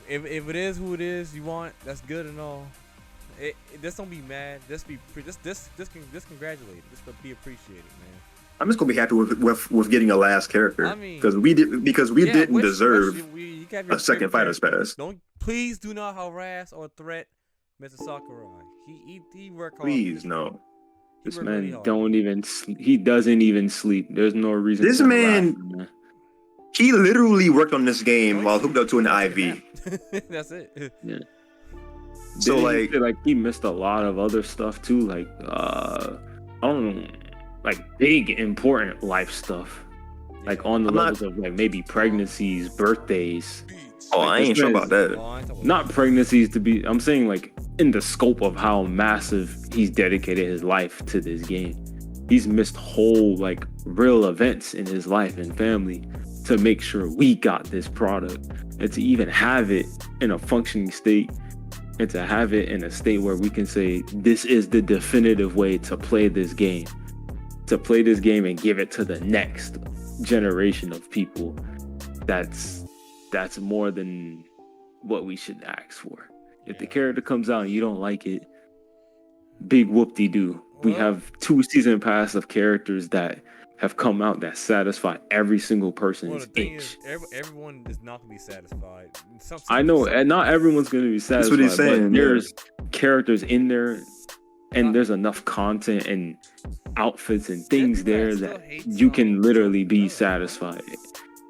Speaker 2: If it is who it is you want, that's good and all. Just don't be mad. Just be just congratulate it. Just be appreciated, man.
Speaker 3: I'm just gonna be happy with getting a last character.
Speaker 2: I mean-
Speaker 3: because we didn't deserve
Speaker 2: you can have your
Speaker 3: a second
Speaker 2: favorite
Speaker 3: Fighter's
Speaker 2: character.
Speaker 3: Pass.
Speaker 2: Please do not harass or threat Mr. Sakurai. He worked hard.
Speaker 3: Please no.
Speaker 2: He
Speaker 1: This
Speaker 2: worked
Speaker 1: man
Speaker 2: really hard.
Speaker 1: don't even he doesn't even sleep. There's no reason
Speaker 3: This
Speaker 1: to
Speaker 3: man-
Speaker 1: harass him, man.
Speaker 3: He literally worked on this game
Speaker 2: No,
Speaker 3: while
Speaker 2: he-
Speaker 3: hooked up to an
Speaker 2: he
Speaker 3: IV.
Speaker 2: took a nap. That's it.
Speaker 1: Yeah.
Speaker 3: So,
Speaker 1: Didn't he
Speaker 3: like-
Speaker 1: say, he missed a lot of other stuff too, like I don't know, like big important life stuff, like on the
Speaker 3: I'm not-
Speaker 1: levels of like maybe pregnancies, birthdays.
Speaker 3: Oh,
Speaker 1: Like,
Speaker 3: I
Speaker 1: this
Speaker 3: ain't sure
Speaker 1: man's-
Speaker 3: about that.
Speaker 2: Oh, I ain't talking
Speaker 1: Not
Speaker 2: about
Speaker 1: pregnancies to be. I'm saying like in the scope of how massive he's dedicated his life to this game. He's missed whole like real events in his life and family to make sure we got this product, and to even have it in a functioning state, and to have it in a state where we can say this is the definitive way to play this game, and give it to the next generation of people. That's more than what we should ask for. If the character comes out and you don't like it, big whoop-de-doo. We
Speaker 2: Well-
Speaker 1: have 2 season pass of characters that have come out that satisfy every single
Speaker 2: Well,
Speaker 1: person's
Speaker 2: the thing
Speaker 1: itch.
Speaker 2: is, everyone is not gonna be satisfied.
Speaker 1: I know, and not everyone's going to be
Speaker 3: That's
Speaker 1: satisfied,
Speaker 3: what he's saying,
Speaker 1: but
Speaker 3: yeah.
Speaker 1: there's characters in there, and there's enough content and outfits and things
Speaker 2: people that
Speaker 1: there
Speaker 2: still
Speaker 1: that
Speaker 2: hate
Speaker 1: you can
Speaker 2: some
Speaker 1: literally be
Speaker 2: Joker.
Speaker 1: satisfied.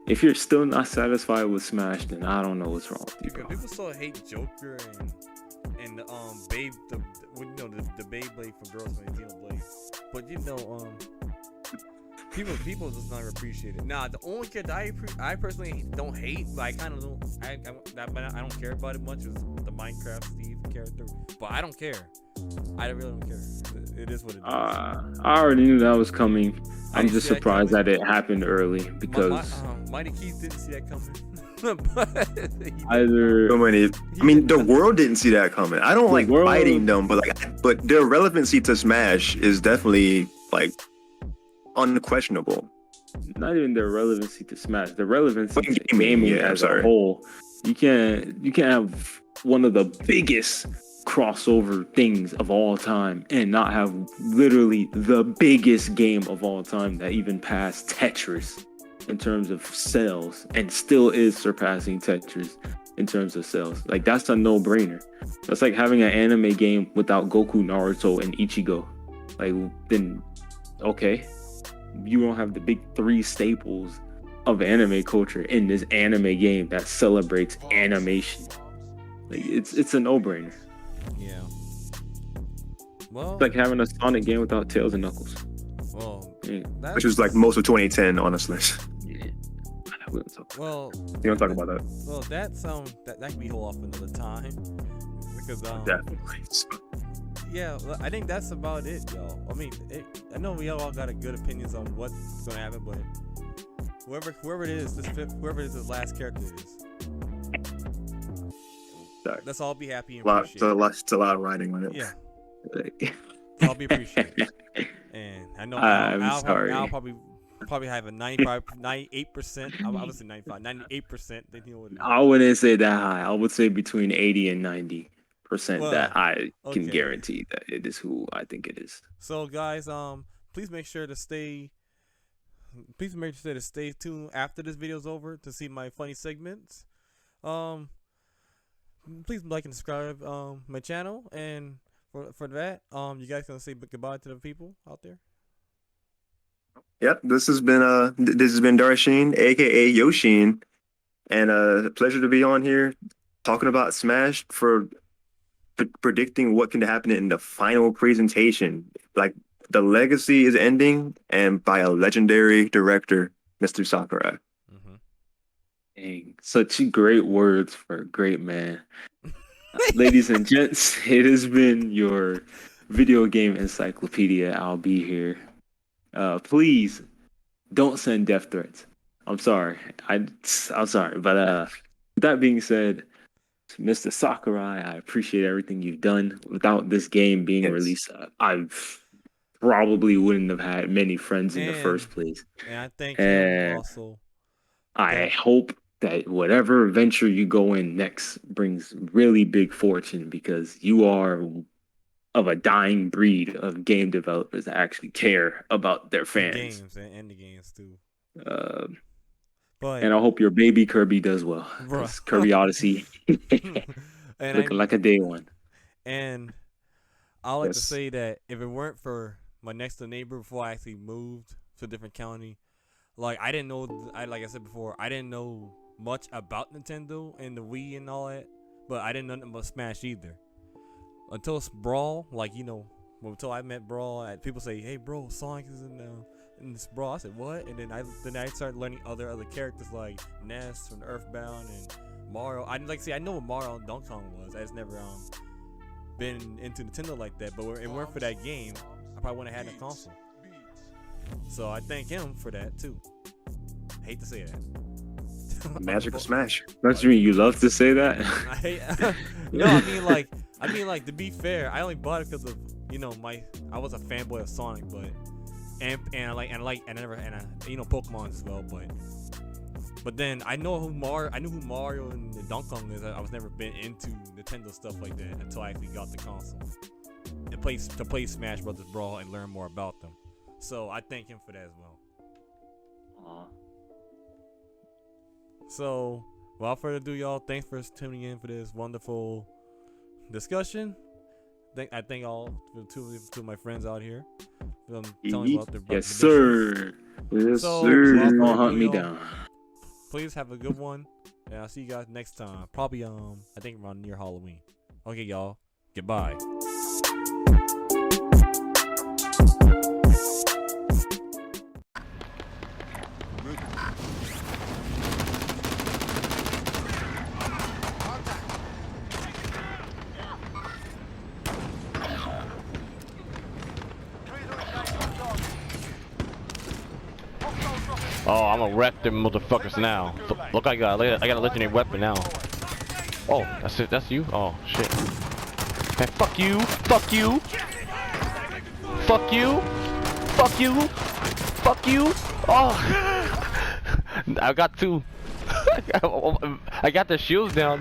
Speaker 1: If you're still not satisfied with Smash, then I don't know what's wrong with you,
Speaker 2: Because
Speaker 1: bro.
Speaker 2: people still hate Joker and the Babe the Beyblade for girls and Xenoblade. But people just not appreciate it. Nah, the only character I personally don't hate, but I kind of don't I don't care about it much is the Minecraft Steve character. But I don't care. I really don't care. It is what it is.
Speaker 1: I already knew that was coming.
Speaker 2: I
Speaker 1: I'm
Speaker 2: didn't
Speaker 1: just
Speaker 2: see that
Speaker 1: surprised
Speaker 2: coming.
Speaker 1: that it happened early because
Speaker 2: Mighty Keith didn't see that coming. But he-
Speaker 1: either
Speaker 3: So many. I mean, the world didn't see that coming. I don't
Speaker 1: The
Speaker 3: like
Speaker 1: world-
Speaker 3: fighting them, but their relevancy to Smash is definitely like unquestionable.
Speaker 1: not even their relevancy to Smash, the relevancy
Speaker 3: But
Speaker 1: to
Speaker 3: gaming,
Speaker 1: gaming
Speaker 3: yeah,
Speaker 1: as
Speaker 3: sorry.
Speaker 1: a whole. You can't have one of the biggest crossover things of all time and not have literally the biggest game of all time that even passed Tetris in terms of sales and still is surpassing Tetris in terms of sales. Like, that's a no-brainer. That's like having an anime game without Goku, Naruto, and Ichigo. Like, then okay, you don't have the big 3 staples of anime culture in this anime game that celebrates animation. Like it's a no-brainer.
Speaker 2: Yeah. Well,
Speaker 1: It's like having a Sonic game without Tails and Knuckles.
Speaker 2: well,
Speaker 1: Yeah,
Speaker 3: which was like most of 2010, honestly.
Speaker 1: yeah. We don't talk about
Speaker 2: well,
Speaker 3: You don't talk about that.
Speaker 2: well, that can be hold off another time because
Speaker 3: Definitely.
Speaker 2: yeah, well, I think that's about it, y'all. I mean, I know we all got a good opinions on what's gonna happen, but whoever it is, whoever this last character is,
Speaker 3: Sorry.
Speaker 2: let's all be happy and
Speaker 3: It's
Speaker 2: appreciate
Speaker 3: a lot of writing on it.
Speaker 2: Yeah,
Speaker 1: Like,
Speaker 2: let's all be appreciated. And I know
Speaker 1: I'm sorry.
Speaker 2: Al probably have a 98%. I would say 98%. Then he'll.
Speaker 1: I wouldn't say that high. I would say between 80 and 90%
Speaker 2: Well,
Speaker 1: that I can
Speaker 2: okay.
Speaker 1: guarantee that it is who I think it is.
Speaker 2: So guys, please make sure to stay tuned after this video's over to see my funny segments. Please like and subscribe my channel, and for that, you guys gonna say goodbye to the people out there?
Speaker 3: Yep. This has been Darshin, aka Yoshin, and a pleasure to be on here talking about Smash for predicting what can happen in the final presentation. Like the legacy is ending, and by a legendary director, Mr. Sakurai.
Speaker 1: Dang, such great words for a great man. Ladies and gents, it has been your video game encyclopedia. I'll be here. Please don't send death threats. I'm sorry. I'm sorry. But with that being said, Mr. Sakurai, I appreciate everything you've done. Without this game being released, I probably wouldn't have had many friends in the first place.
Speaker 2: And I thank him also.
Speaker 1: I hope that whatever venture you go in next brings really big fortune, because you are of a dying breed of game developers that actually care about their fans.
Speaker 2: Games and the games too.
Speaker 1: And I hope your baby Kirby does well. Kirby Odyssey looking like a day one. And
Speaker 2: I like to say that if it weren't for my next door neighbor before I actually moved to a different county, like I didn't know, like I said before, I didn't know much about Nintendo and the Wii and all that, but I didn't know nothing about Smash either. Until Brawl, like, you know, until I met Brawl, people say, "Hey, bro, Sonic is in this Brawl." I said, "What?" And then I started learning other characters like Ness from Earthbound and Mario. I know what Mario and Donkey Kong was. I just never been into Nintendo like that. But if it weren't for that game, I probably wouldn't have had a console. So I thank him for that too. I hate to say that.
Speaker 3: Magic of Smash.
Speaker 1: Don't you mean you love to say that?
Speaker 2: No, I mean like to be fair, I only bought it because of, you know, I was a fanboy of Sonic, but and Pokemon as well, but then I knew who Mario and Donkey Kong is. I was never been into Nintendo stuff like that until I actually got the console and play Smash Brothers Brawl and learn more about them. So I thank him for that as well. So, without further ado, y'all, thanks for tuning in for this wonderful discussion. I thank all two of my friends out here telling me about their
Speaker 1: Yes, sir. Yes, sir. Don't hunt me down.
Speaker 2: Please have a good one, and I'll see you guys next time. Probably I think around near Halloween. Okay, y'all. Goodbye.
Speaker 4: Oh, I'm gonna wreck them motherfuckers now. Look, I got a legendary weapon now. Oh, that's it. That's you. Oh shit. Hey, fuck you. Fuck you. Fuck you. Fuck you. Fuck you. Oh, I got two. I got the shields down though.